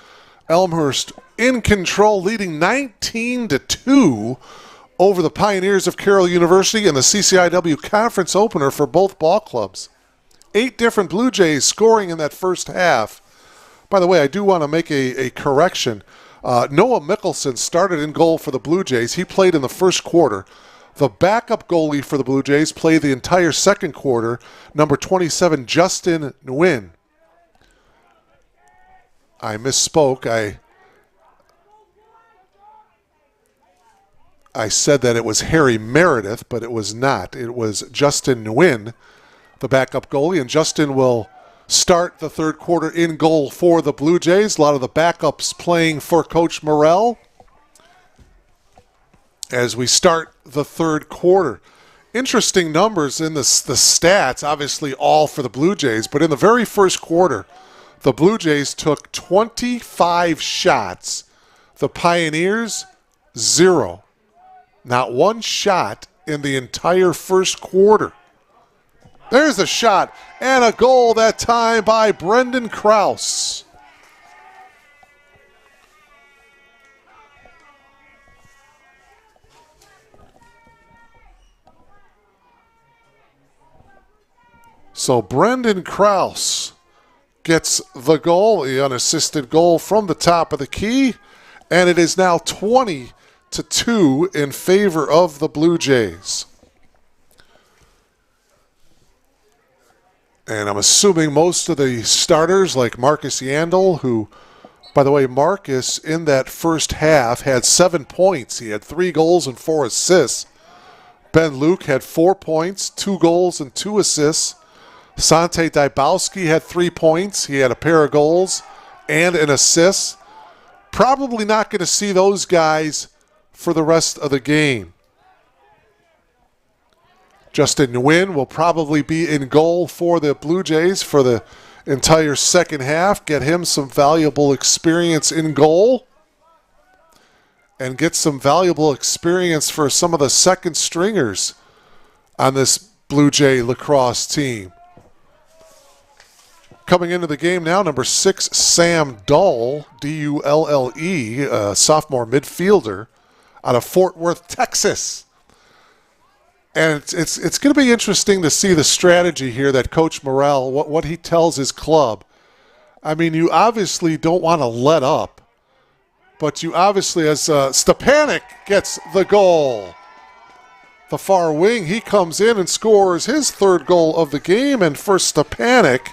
Elmhurst in control, leading 19-2 over the Pioneers of Carroll University in the CCIW conference opener for both ball clubs. 8 different Blue Jays scoring in that first half. By the way, I do want to make a correction. Noah Mickelson started in goal for the Blue Jays. He played in the first quarter. The backup goalie for the Blue Jays played the entire second quarter, number 27, Justin Nguyen. I misspoke. I said that it was Harry Meredith, but it was not. It was Justin Nguyen, the backup goalie, and Justin will start the third quarter in goal for the Blue Jays. A lot of the backups playing for Coach Morrell as we start the third quarter. Interesting numbers in the stats, obviously all for the Blue Jays, but in the very first quarter, the Blue Jays took 25 shots. The Pioneers, 0. Not one shot in the entire first quarter. There's a shot and a goal that time by Brendan Krause. So Brendan Krause gets the goal, the unassisted goal from the top of the key, and it is now 20-2 in favor of the Blue Jays. And I'm assuming most of the starters, like Marcus Yandel, who, by the way, Marcus in that first half had 7 points. He had 3 goals and 4 assists. Ben Luke had 4 points, 2 goals and 2 assists. Sante Dybowski had 3 points. He had a pair of goals and an assist. Probably not going to see those guys for the rest of the game. Justin Nguyen will probably be in goal for the Blue Jays for the entire second half. Get him some valuable experience in goal. And get some valuable experience for some of the second stringers on this Blue Jay lacrosse team. Coming into the game now, number 6, Sam Dull, D-U-L-L-E, a sophomore midfielder out of Fort Worth, Texas. And it's going to be interesting to see the strategy here that Coach Morrell, what he tells his club. I mean, you obviously don't want to let up, but you obviously, as Stepanek gets the goal. The far wing, he comes in and scores his 3rd goal of the game, and for Stepanek,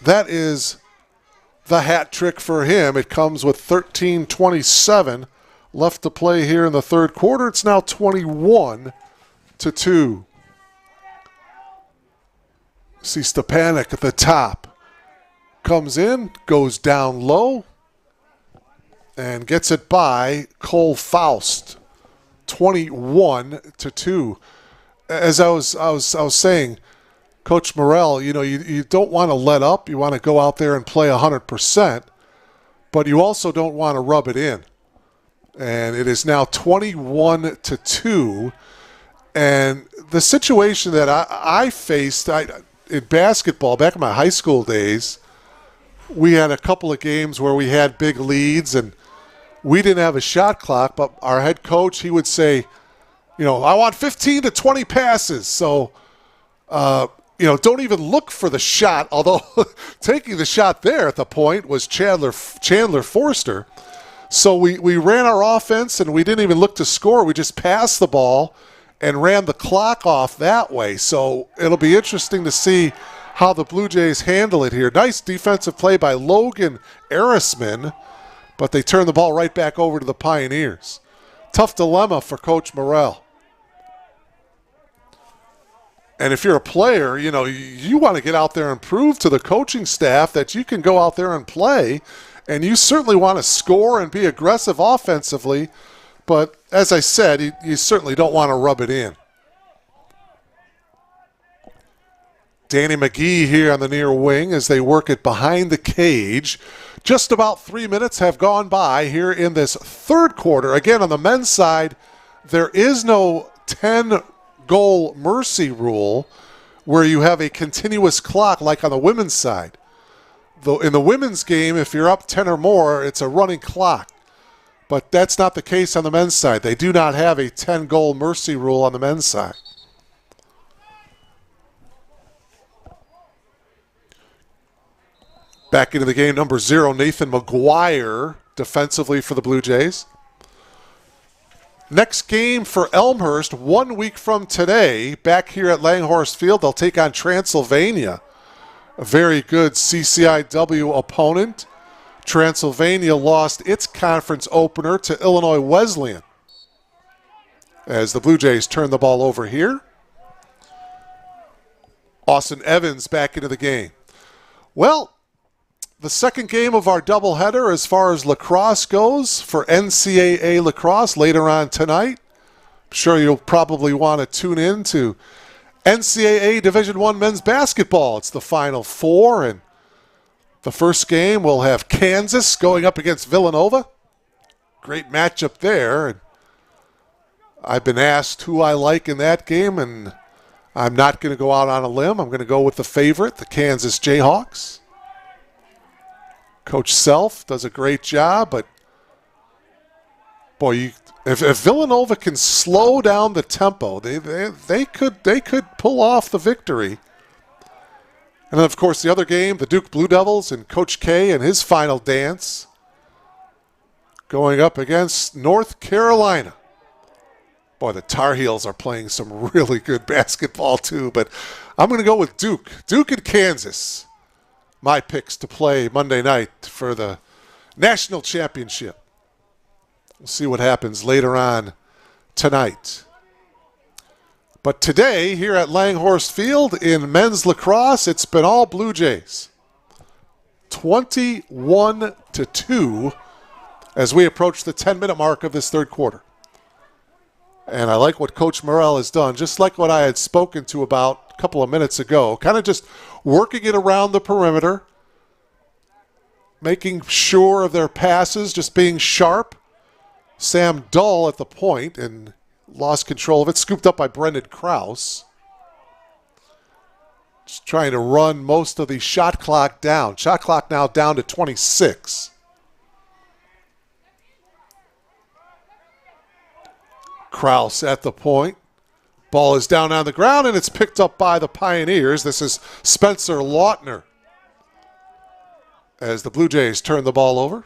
that is the hat trick for him. It comes with 13:27 left to play here in the 3rd quarter. It's now 21-2. See Stepanek at the top. Comes in, goes down low, and gets it by Cole Faust. 21-2. As I was saying, Coach Morrell, you don't want to let up. You want to go out there and play 100%, but you also don't want to rub it in. And it is now 21-2. And the situation that I faced in basketball back in my high school days, we had a couple of games where we had big leads and we didn't have a shot clock, but our head coach, he would say, I want 15 to 20 passes. So, don't even look for the shot, although taking the shot there at the point was Chandler Forster. So we ran our offense and we didn't even look to score. We just passed the ball and ran the clock off that way. So it'll be interesting to see how the Blue Jays handle it here. Nice defensive play by Logan Arisman, but they turn the ball right back over to the Pioneers. Tough dilemma for Coach Morrell. And if you're a player, you want to get out there and prove to the coaching staff that you can go out there and play, and you certainly want to score and be aggressive offensively, but as I said, you certainly don't want to rub it in. Danny McGee here on the near wing as they work it behind the cage. Just about 3 minutes have gone by here in this 3rd quarter. Again, on the men's side, there is no 10-goal mercy rule where you have a continuous clock like on the women's side. Though in the women's game, if you're up 10 or more, it's a running clock. But that's not the case on the men's side. They do not have a 10-goal mercy rule on the men's side. Back into the game, number 0, Nathan McGuire, defensively for the Blue Jays. Next game for Elmhurst, 1 week from today, back here at Langhorst Field. They'll take on Transylvania, a very good CCIW opponent. Transylvania lost its conference opener to Illinois Wesleyan. As the Blue Jays turn the ball over here. Austin Evans back into the game. Well, the second game of our doubleheader as far as lacrosse goes for NCAA lacrosse later on tonight. I'm sure you'll probably want to tune in to NCAA Division I men's basketball. It's the Final Four, and the first game will have Kansas going up against Villanova. Great matchup there. And I've been asked who I like in that game, and I'm not going to go out on a limb. I'm going to go with the favorite, the Kansas Jayhawks. Coach Self does a great job, but boy, if Villanova can slow down the tempo, they could pull off the victory. And then, of course, the other game, the Duke Blue Devils and Coach K and his final dance going up against North Carolina. Boy, the Tar Heels are playing some really good basketball too, but I'm going to go with Duke. Duke and Kansas. My picks to play Monday night for the national championship. We'll see what happens later on tonight. But today, here at Langhorst Field in men's lacrosse, it's been all Blue Jays. 21-2 as we approach the 10-minute mark of this third quarter. And I like what Coach Morrell has done, just like what I had spoken to about a couple of minutes ago, kind of just working it around the perimeter, making sure of their passes, just being sharp. Sam Dull at the point and lost control of it, scooped up by Brendan Krause. Just trying to run most of the shot clock down. Shot clock now down to 26. Krause at the point. Ball is down on the ground, and it's picked up by the Pioneers. This is Spencer Lautner as the Blue Jays turn the ball over.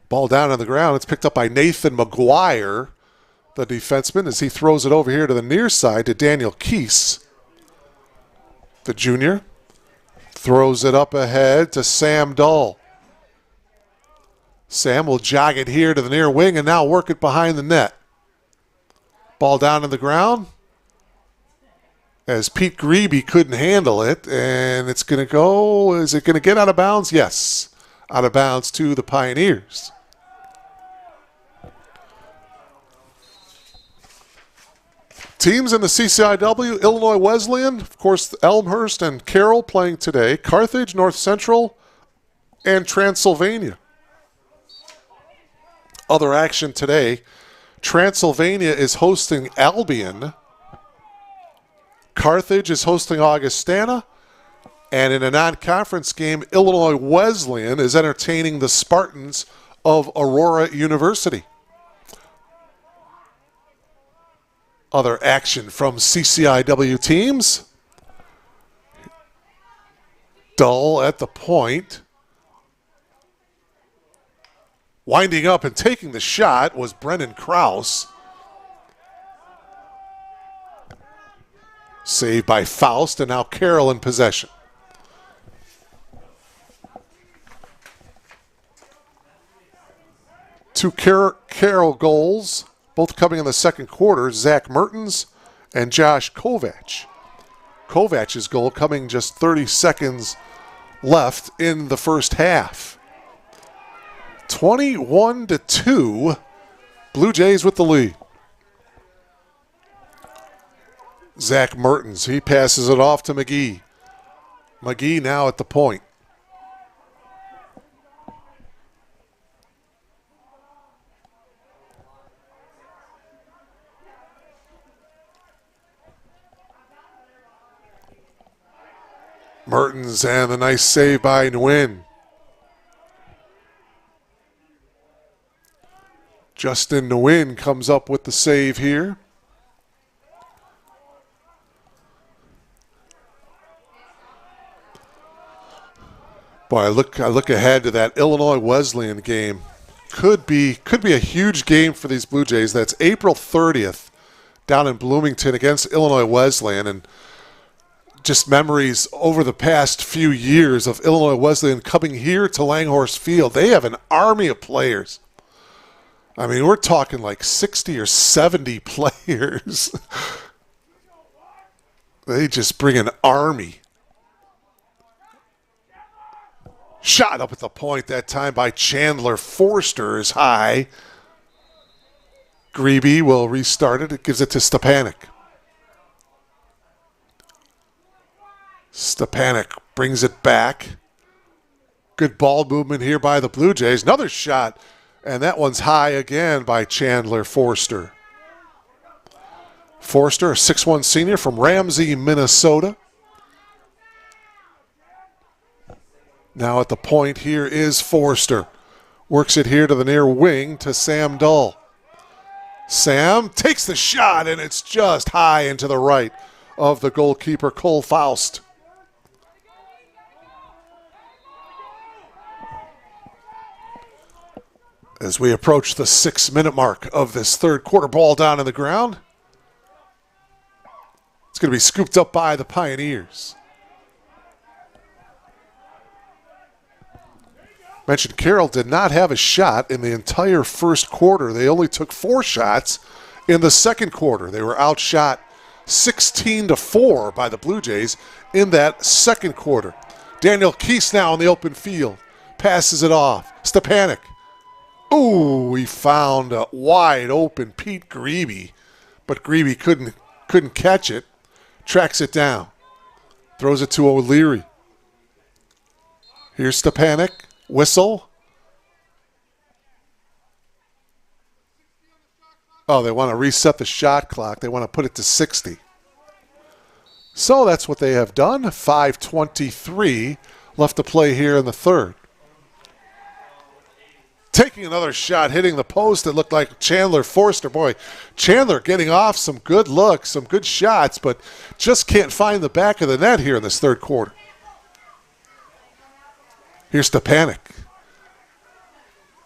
Ball down on the ground. It's picked up by Nathan McGuire, the defenseman, as he throws it over here to the near side to Daniel Keese, the junior. Throws it up ahead to Sam Dull. Sam will jog it here to the near wing and now work it behind the net. Ball down on the ground as Pete Grebe couldn't handle it, and it's going to go, is it going to get out of bounds? Yes, out of bounds to the Pioneers. Teams in the CCIW, Illinois Wesleyan, of course, Elmhurst and Carroll playing today. Carthage, North Central, and Transylvania. Other action today, Transylvania is hosting Albion. Carthage is hosting Augustana. And in a non-conference game, Illinois Wesleyan is entertaining the Spartans of Aurora University. Other action from CCIW teams. Dull at the point. Winding up and taking the shot was Brendan Krause. Saved by Faust, and now Carroll in possession. Two Carroll goals, both coming in the second quarter, Zach Mertens and Josh Kovac. Kovac's goal coming just 30 seconds left in the first half. 21-2, Blue Jays with the lead. Zach Mertens, he passes it off to McGee. McGee now at the point. Mertens and the nice save by Nguyen. Justin Nguyen comes up with the save here. Boy, I look ahead to that Illinois Wesleyan game. Could be a huge game for these Blue Jays. That's April 30th down in Bloomington against Illinois Wesleyan, and just memories over the past few years of Illinois Wesleyan coming here to Langhorst Field. They have an army of players. I mean, we're talking like 60 or 70 players. They just bring an army. Shot up at the point that time by Chandler Forster is high. Grebe will restart it. It gives it to Stepanek. Stepanek brings it back. Good ball movement here by the Blue Jays. Another shot, and that one's high again by Chandler Forster. Forster, a 6'1 senior from Ramsey, Minnesota. Now at the point here is Forster. Works it here to the near wing to Sam Dull. Sam takes the shot, and it's just high into the right of the goalkeeper, Cole Faust. As we approach the 6-minute mark of this third quarter, ball down on the ground. It's going to be scooped up by the Pioneers. Mentioned Carroll did not have a shot in the entire first quarter. They only took 4 shots in the second quarter. They were outshot 16-4 by the Blue Jays in that second quarter. Daniel Keese now in the open field. Passes it off. Stepanek. Ooh, he found a wide open Pete Grebe, but Grebe couldn't catch it. Tracks it down. Throws it to O'Leary. Here's Stepanek. Whistle. Oh, they want to reset the shot clock. They want to put it to 60. So that's what they have done. 5:23 left to play here in the third. Taking another shot, hitting the post. It looked like Chandler Forster. Boy, Chandler getting off some good looks, some good shots, but just can't find the back of the net here in this third quarter. Here's Stepanek.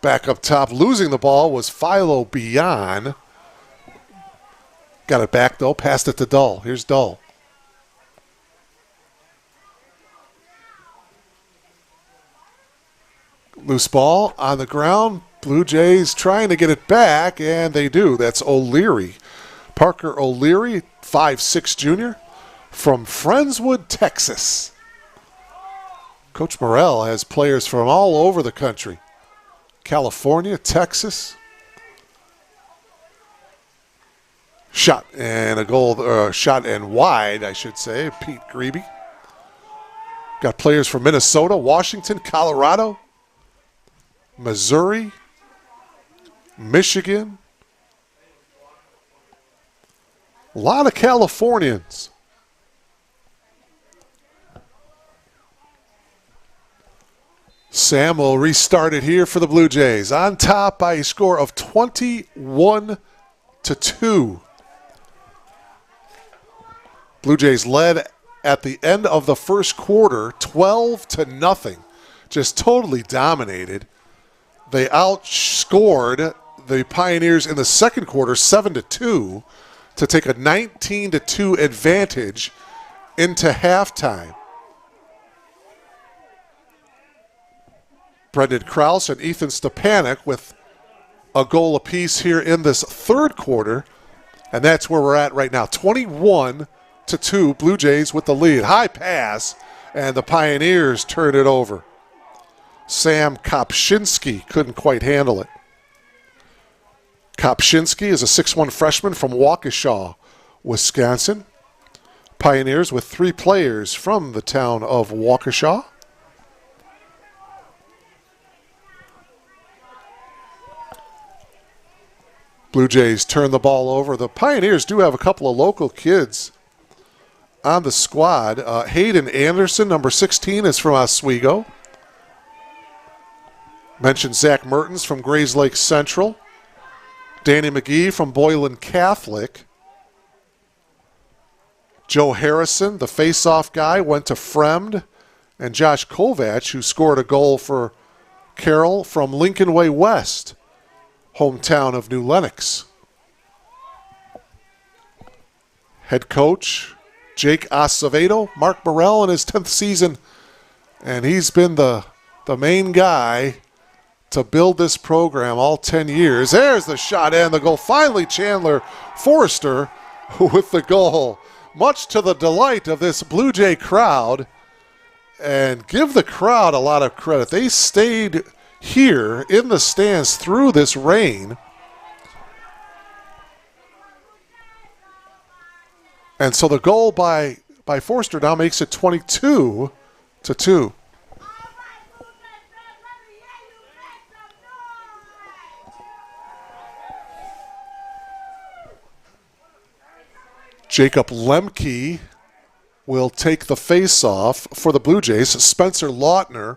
Back up top, losing the ball was Philo Bion. Got it back, though. Passed it to Dull. Here's Dull. Loose ball on the ground. Blue Jays trying to get it back, and they do. That's O'Leary. Parker O'Leary, 5'6" junior from Friendswood, Texas. Coach Morrell has players from all over the country. California, Texas. Shot and a goal, shot and wide, I should say, Pete Grebe. Got players from Minnesota, Washington, Colorado, Missouri, Michigan. A lot of Californians. Sam will restart it here for the Blue Jays. On top by a score of 21-2. Blue Jays led at the end of the first quarter 12-0. Just totally dominated. They outscored the Pioneers in the second quarter 7-2 to take a 19-2 advantage into halftime. Brendan Krause and Ethan Stepanek with a goal apiece here in this third quarter, and that's where we're at right now. 21-2, Blue Jays with the lead. High pass, and the Pioneers turn it over. Sam Kopczynski couldn't quite handle it. Kopczynski is a 6'1" freshman from Waukesha, Wisconsin. Pioneers with 3 players from the town of Waukesha. Blue Jays turn the ball over. The Pioneers do have a couple of local kids on the squad. Hayden Anderson, number 16, is from Oswego. Mentioned Zach Mertens from Grays Lake Central. Danny McGee from Boylan Catholic. Joe Harrison, the face-off guy, went to Fremd. And Josh Kovac, who scored a goal for Carroll from Lincoln Way West, hometown of New Lenox. Head coach Jake Acevedo, Mark Morrell in his 10th season, and he's been the main guy to build this program all 10 years. There's the shot and the goal. Finally, Chandler Forrester with the goal, much to the delight of this Blue Jay crowd. And give the crowd a lot of credit. They stayed here in the stands through this rain. And so the goal by Forster now makes it 22-2. Jacob Lemke will take the face-off for the Blue Jays. Spencer Lautner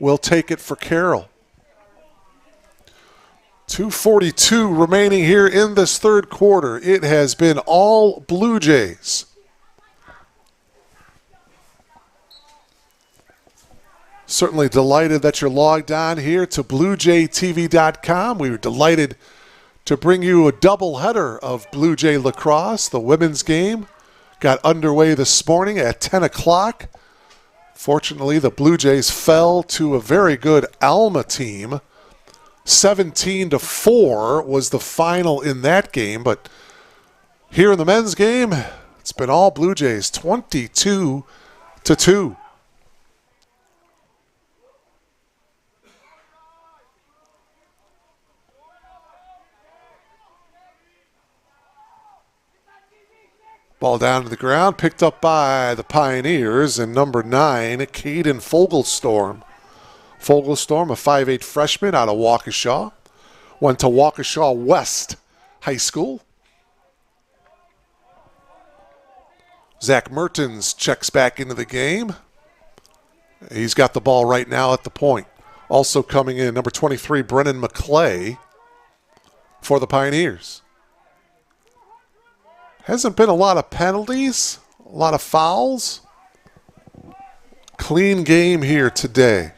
will take it for Carroll. 2:42 remaining here in this third quarter. It has been all Blue Jays. Certainly delighted that you're logged on here to BlueJayTV.com. We were delighted to bring you a doubleheader of Blue Jay Lacrosse. The women's game got underway this morning at 10 o'clock. Fortunately, the Blue Jays fell to a very good Alma team. 17-4 was the final in that game, but here in the men's game, it's been all Blue Jays, 22-2. Ball down to the ground, picked up by the Pioneers, and number 9, Caden Fogelstorm. Fogelstorm, a 5'8 freshman out of Waukesha. Went to Waukesha West High School. Zach Mertens checks back into the game. He's got the ball right now at the point. Also coming in, number 23, Brennan McClay for the Pioneers. Hasn't been a lot of penalties, a lot of fouls. Clean game here today.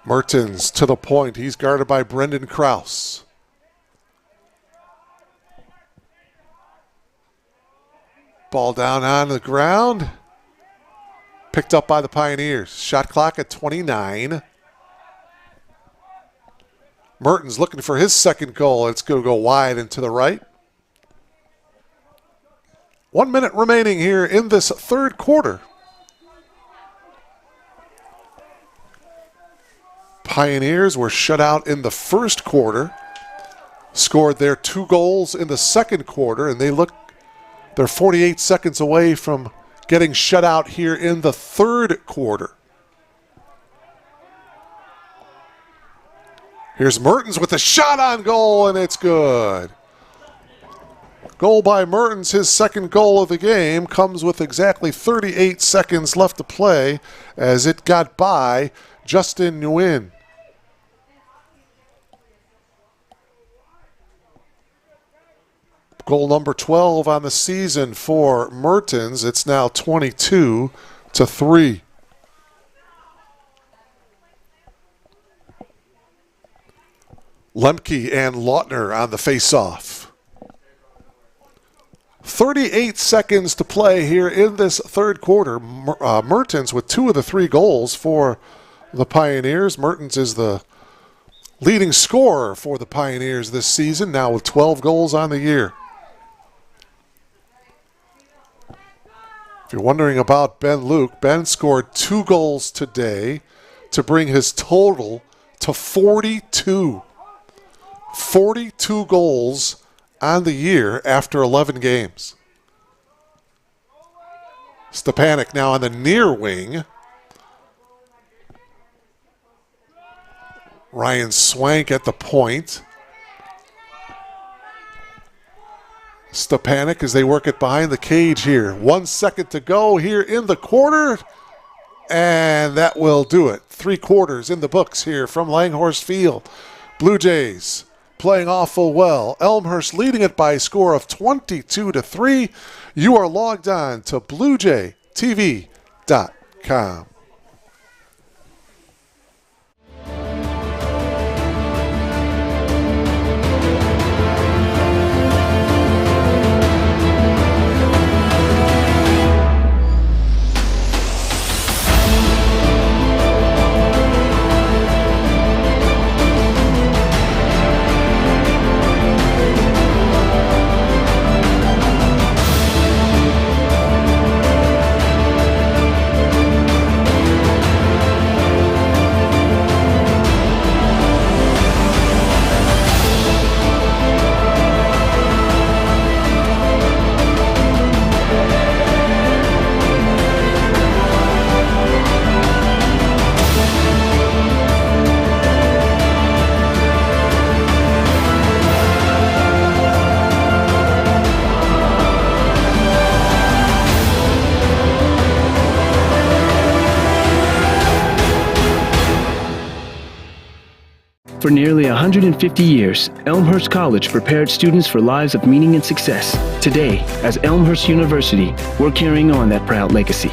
Mertens to the point. He's guarded by Brendan Krause. Ball down on the ground. Picked up by the Pioneers. Shot clock at 29. Mertens looking for his second goal. It's going to go wide and to the right. 1 minute remaining here in this third quarter. Pioneers were shut out in the first quarter. Scored their 2 goals in the second quarter, and they're 48 seconds away from getting shut out here in the third quarter. Here's Mertens with a shot on goal, and it's good. Goal by Mertens, his second goal of the game, comes with exactly 38 seconds left to play as it got by Justin Nguyen. Goal number 12 on the season for Mertens. It's now 22-3. Lemke and Lautner on the face-off. 38 seconds to play here in this third quarter. Mertens with 2 of the 3 goals for the Pioneers. Mertens is the leading scorer for the Pioneers this season, now with 12 goals on the year. If you're wondering about Ben Luke, Ben scored 2 goals today to bring his total to 42. 42 goals on the year after 11 games. Stepanek now on the near wing. Ryan Swank at the point. Stepanek as they work it behind the cage here. 1 second to go here in the quarter. And that will do it. 3 quarters in the books here from Langhorst Field. Blue Jays playing awful well. Elmhurst leading it by a score of 22-3. You are logged on to BlueJayTV.com. For nearly 150 years, Elmhurst College prepared students for lives of meaning and success. Today, as Elmhurst University, we're carrying on that proud legacy.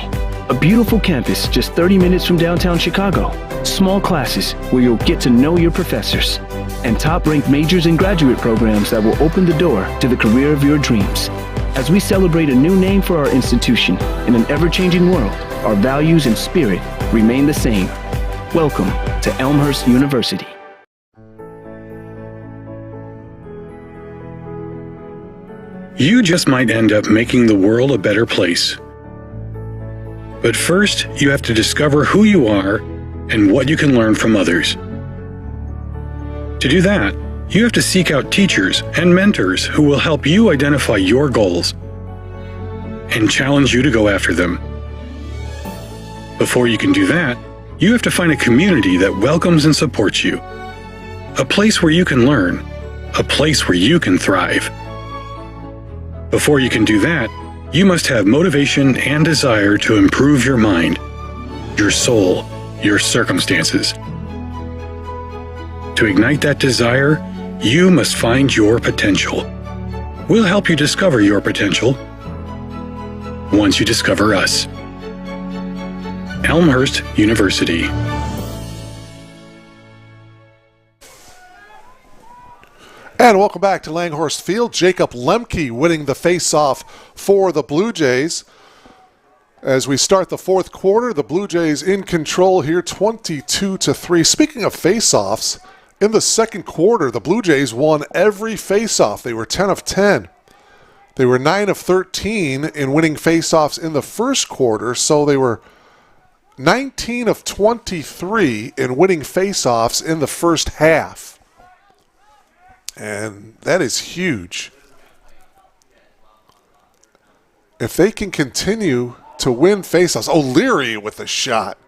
A beautiful campus just 30 minutes from downtown Chicago. Small classes where you'll get to know your professors. And top-ranked majors and graduate programs that will open the door to the career of your dreams. As we celebrate a new name for our institution in an ever-changing world, our values and spirit remain the same. Welcome to Elmhurst University. You just might end up making the world a better place. But first, you have to discover who you are and what you can learn from others. To do that, you have to seek out teachers and mentors who will help you identify your goals and challenge you to go after them. Before you can do that, you have to find a community that welcomes and supports you. A place where you can learn, a place where you can thrive. Before you can do that, you must have motivation and desire to improve your mind, your soul, your circumstances. To ignite that desire, you must find your potential. We'll help you discover your potential once you discover us. Elmhurst University. And welcome back to Langhorst Field. Jacob Lemke winning the face-off for the Blue Jays. As we start the fourth quarter, the Blue Jays in control here, 22-3. Speaking of face-offs, in the second quarter, the Blue Jays won every face-off. They were 10 of 10. They were 9 of 13 in winning face-offs in the first quarter, so they were 19 of 23 in winning face-offs in the first half. And that is huge. If they can continue to win faceoffs, O'Leary with a shot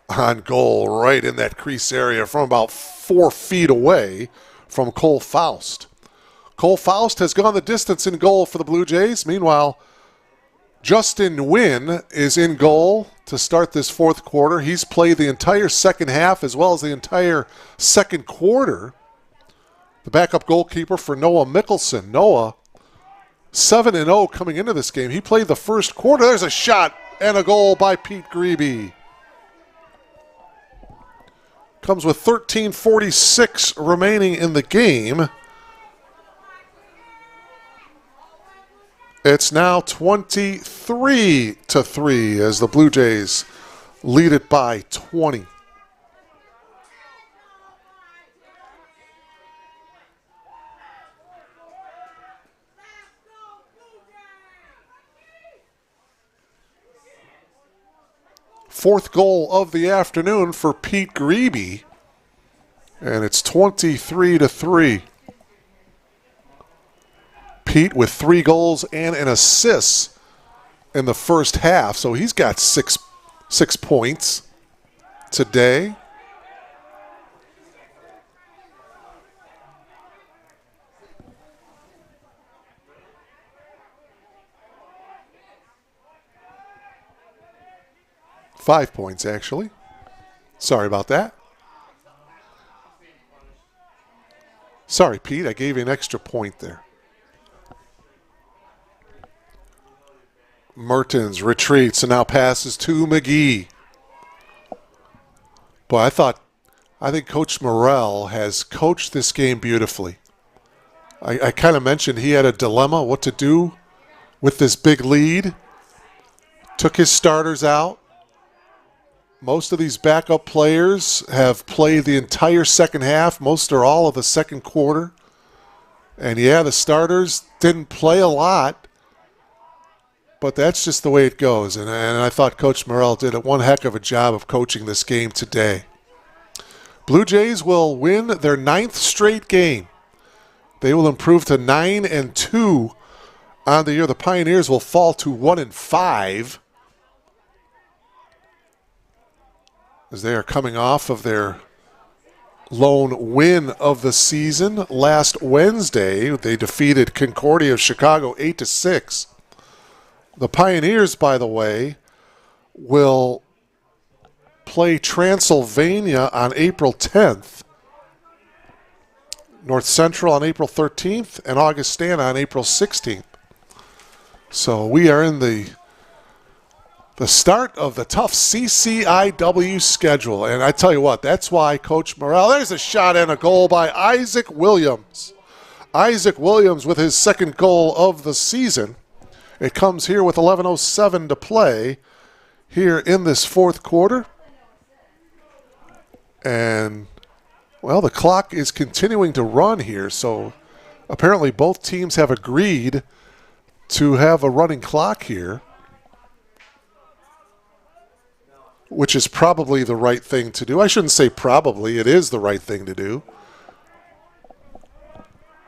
on goal right in that crease area from about 4 feet away from Cole Faust. Cole Faust has gone the distance in goal for the Blue Jays. Meanwhile, Justin Wynn is in goal to start this fourth quarter. He's played the entire second half as well as the entire second quarter. The backup goalkeeper for Noah Mickelson. Noah, 7-0 coming into this game. He played the first quarter. There's a shot and a goal by Pete Grebe. Comes with 13:46 remaining in the game. It's now 23-3 as the Blue Jays lead it by 20. Fourth goal of the afternoon for Pete Grebe, and it's 23-3. Pete with 3 goals and an assist in the first half, so he's got six points today. Five points, actually. Sorry about that. Sorry, Pete, I gave you an extra point there. Mertens retreats and now passes to McGee. Boy, I think Coach Morrell has coached this game beautifully. I kind of mentioned he had a dilemma what to do with this big lead. Took his starters out. Most of these backup players have played the entire second half, most or all of the second quarter. And yeah, the starters didn't play a lot, but that's just the way it goes. And I thought Coach Morrell did one heck of a job of coaching this game today. Blue Jays will win their 9th straight game. They will improve to 9-2 on the year. The Pioneers will fall to 1-5. As they are coming off of their lone win of the season. Last Wednesday, they defeated Concordia of Chicago 8-6. The Pioneers, by the way, will play Transylvania on April 10th. North Central on April 13th, and Augustana on April 16th. So we are in the start of the tough CCIW schedule. And I tell you what, that's why Coach Morrell, there's a shot and a goal by Isaac Williams. Isaac Williams with his second goal of the season. It comes here with 11:07 to play here in this fourth quarter. And, well, the clock is continuing to run here. So apparently both teams have agreed to have a running clock here, which is probably the right thing to do. I shouldn't say probably. It is the right thing to do.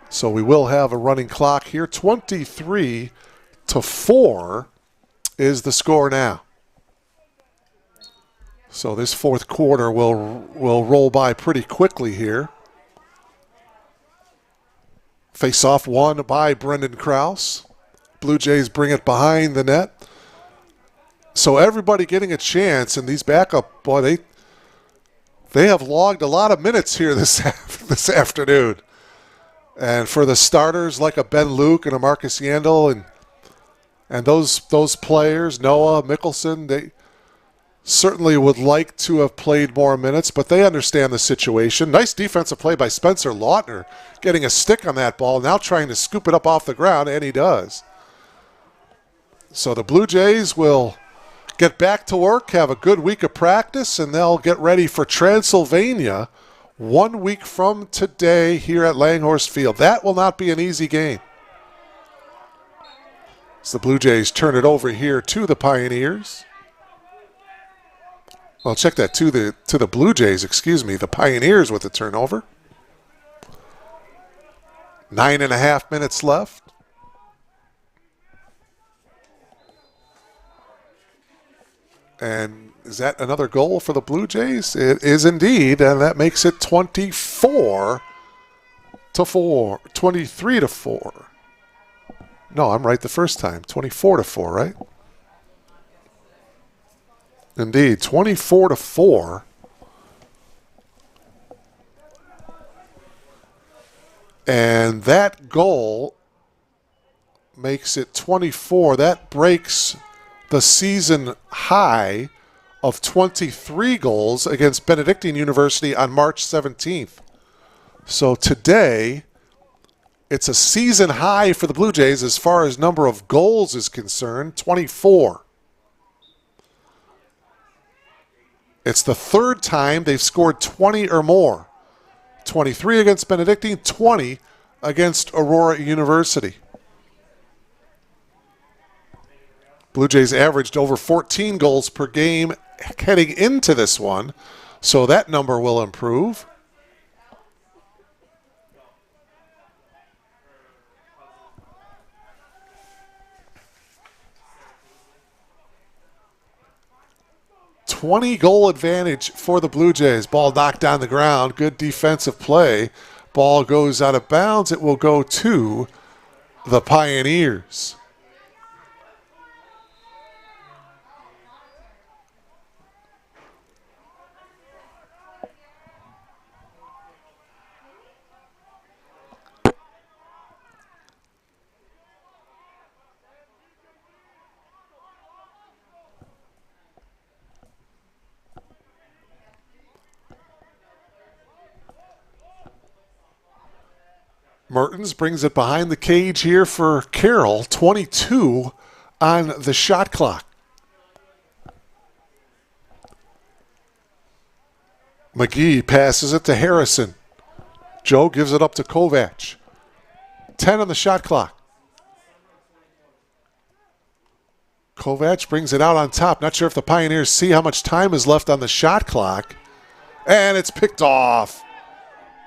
So we will have a running clock here. 23-4 is the score now. So this fourth quarter will roll by pretty quickly here. Face-off won by Brendan Krause. Blue Jays bring it behind the net. So everybody getting a chance, and these backup, boy, they have logged a lot of minutes here this afternoon. And for the starters like a Ben Luke and a Marcus Yandel and those players, Noah, Mickelson, they certainly would like to have played more minutes, but they understand the situation. Nice defensive play by Spencer Lautner, getting a stick on that ball, now trying to scoop it up off the ground, and he does. So the Blue Jays will get back to work, have a good week of practice, and they'll get ready for Transylvania 1 week from today here at Langhorst Field. That will not be an easy game. As the Blue Jays turn it over here to the Pioneers. Well, check that, to the Blue Jays, excuse me, the Pioneers with the turnover. 9.5 minutes left. And is that another goal for the Blue Jays? It is indeed, and that makes it 24-4. 23-4. No, I'm right the first time. 24-4, right? Indeed, 24-4. And that goal makes it 24. That breaks the season high of 23 goals against Benedictine University on March 17th. So today, it's a season high for the Blue Jays as far as number of goals is concerned, 24. It's the third time they've scored 20 or more. 23 against Benedictine, 20 against Aurora University. Blue Jays averaged over 14 goals per game heading into this one, so that number will improve. $20-goal advantage for the Blue Jays. Ball knocked on the ground. Good defensive play. Ball goes out of bounds. It will go to the Pioneers. Mertens brings it behind the cage here for Carroll. 22 on the shot clock. McGee passes it to Harrison. Joe gives it up to Kovac. 10 on the shot clock. Kovac brings it out on top. Not sure if the Pioneers see how much time is left on the shot clock. And it's picked off.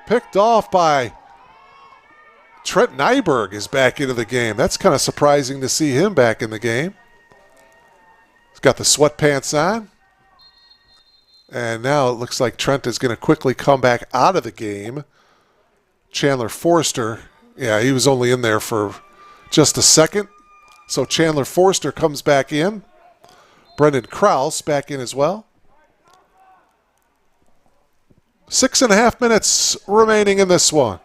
Picked off by Trent Nyberg is back into the game. That's kind of surprising to see him back in the game. He's got the sweatpants on. And now it looks like Trent is going to quickly come back out of the game. Chandler Forster, yeah, he was only in there for just a second. So Chandler Forster comes back in. Brendan Krause back in as well. 6.5 minutes remaining in this one.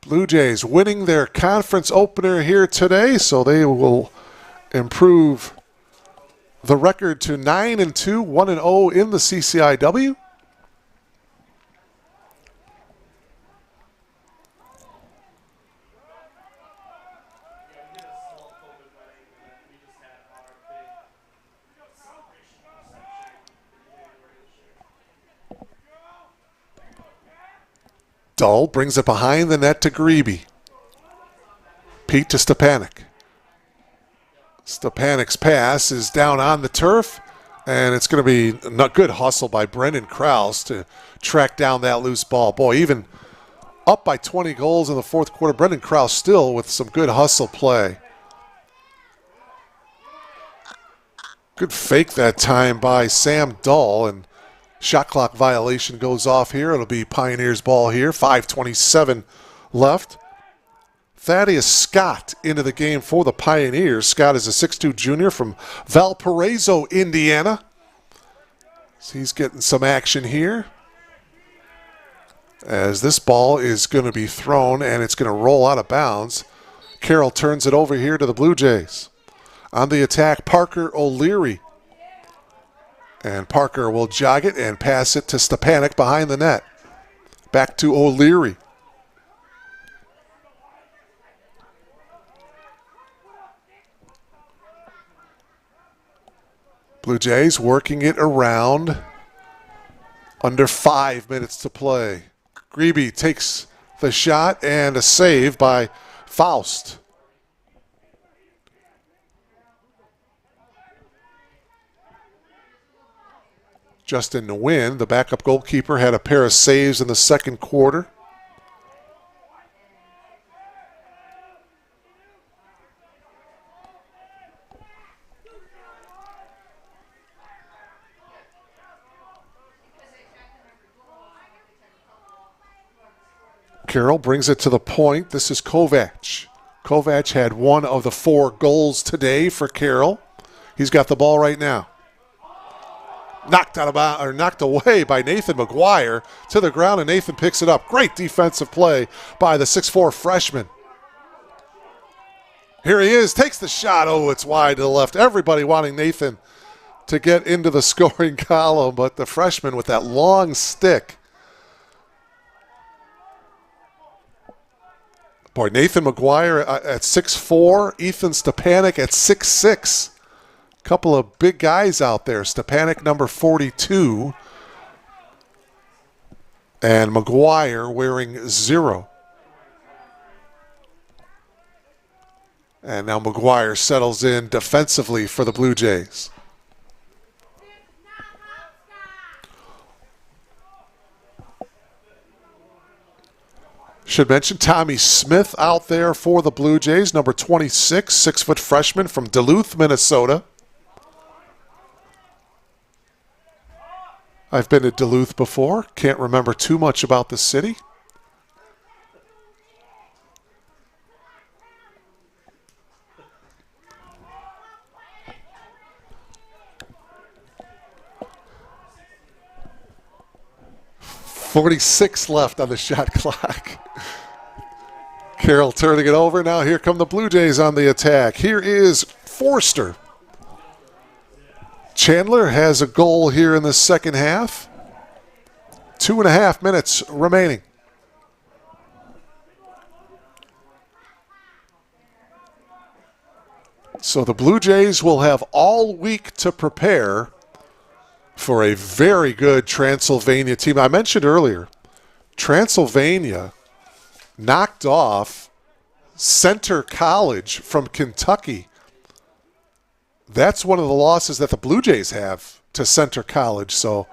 Blue Jays winning their conference opener here today, so they will improve the record to 9-2, 1-0 in the CCIW. Dull brings it behind the net to Grebe. Pete to Stepanek. Stepanek's pass is down on the turf, and it's going to be a good hustle by Brendan Krause to track down that loose ball. Boy, even up by 20 goals in the fourth quarter, Brendan Krause still with some good hustle play. Good fake that time by Sam Dull, and shot clock violation goes off here. It'll be Pioneers ball here. 5:27 left. Thaddeus Scott into the game for the Pioneers. Scott is a 6'2 junior from Valparaiso, Indiana. So he's getting some action here. As this ball is going to be thrown and it's going to roll out of bounds. Carroll turns it over here to the Blue Jays. On the attack, Parker O'Leary. And Parker will jog it and pass it to Stepanek behind the net. Back to O'Leary. Blue Jays working it around. Under 5 minutes to play. Grebe takes the shot and a save by Faust. Justin Nguyen, the backup goalkeeper, had a pair of saves in the second quarter. Carroll brings it to the point. This is Kovac. Kovac had one of the 4 goals today for Carroll. He's got the ball right now. Knocked out of bounds, or knocked away by Nathan McGuire to the ground, and Nathan picks it up. Great defensive play by the 6'4 freshman. Here he is, takes the shot. Oh, it's wide to the left. Everybody wanting Nathan to get into the scoring column, but the freshman with that long stick. Boy, Nathan McGuire at 6'4", Ethan Stepanek at 6'6". Couple of big guys out there. Stepanek number 42 and McGuire wearing 0. And now McGuire settles in defensively for the Blue Jays. Should mention Tommy Smith out there for the Blue Jays, number 26, 6-foot freshman from Duluth, Minnesota. I've been to Duluth before. Can't remember too much about the city. .46 left on the shot clock. Carroll turning it over. Now here come the Blue Jays on the attack. Here is Forster. Chandler has a goal here in the second half. 2.5 minutes remaining. So the Blue Jays will have all week to prepare for a very good Transylvania team. I mentioned earlier, Transylvania knocked off Center College from Kentucky. That's one of the losses that the Blue Jays have to Center College. So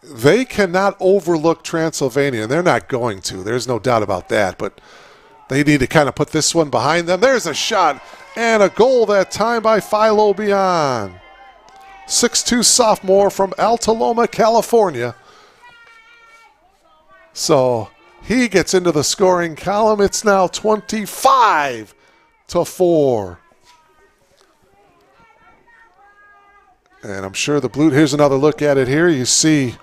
they cannot overlook Transylvania, and they're not going to. There's no doubt about that. But they need to kind of put this one behind them. There's a shot and a goal that time by Philo Bion. 6'2 sophomore from Altaloma, California. So he gets into the scoring column. It's now 25-4. And I'm sure the Blue, here's another look at it here. You see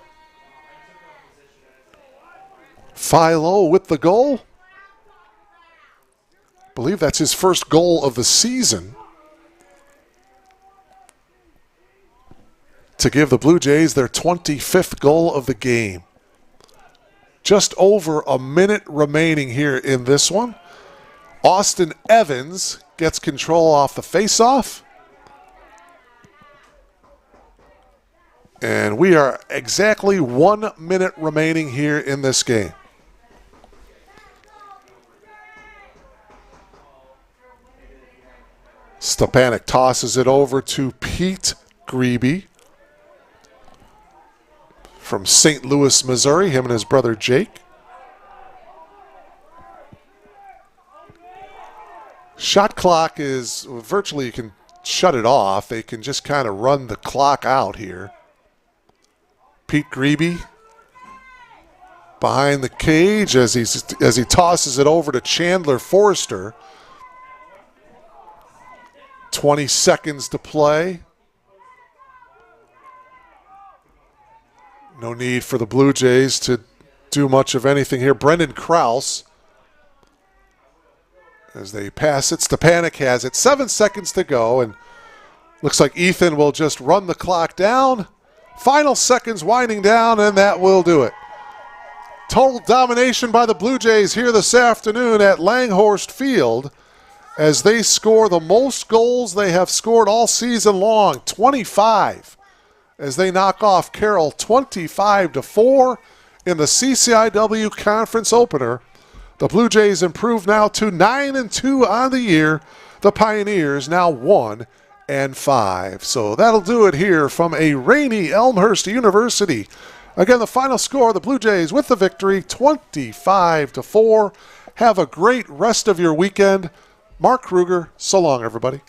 Philo with the goal. believe that's his first goal of the season to give the Blue Jays their 25th goal of the game. Just over a minute remaining here in this one. Austin Evans gets control off the faceoff. And we are exactly 1 minute remaining here in this game. Stepanek tosses it over to Pete Grebe from St. Louis, Missouri, him and his brother Jake. Shot clock is virtually, you can shut it off. They can just kind of run the clock out here. Pete Grebe behind the cage as he tosses it over to Chandler Forrester. 20 seconds to play. No need for the Blue Jays to do much of anything here. Brendan Krause, as they pass it, Stepanek has it. 7 seconds to go, and looks like Ethan will just run the clock down. Final seconds winding down, and that will do it. Total domination by the Blue Jays here this afternoon at Langhorst Field as they score the most goals they have scored all season long, 25, as they knock off Carroll 25-4 in the CCIW Conference Opener. The Blue Jays improve now to 9-2 on the year. The Pioneers now 1-5. So that'll do it here from a rainy Elmhurst University. Again, the final score, the Blue Jays with the victory, 25-4. Have a great rest of your weekend. Mark Kruger, so long, everybody.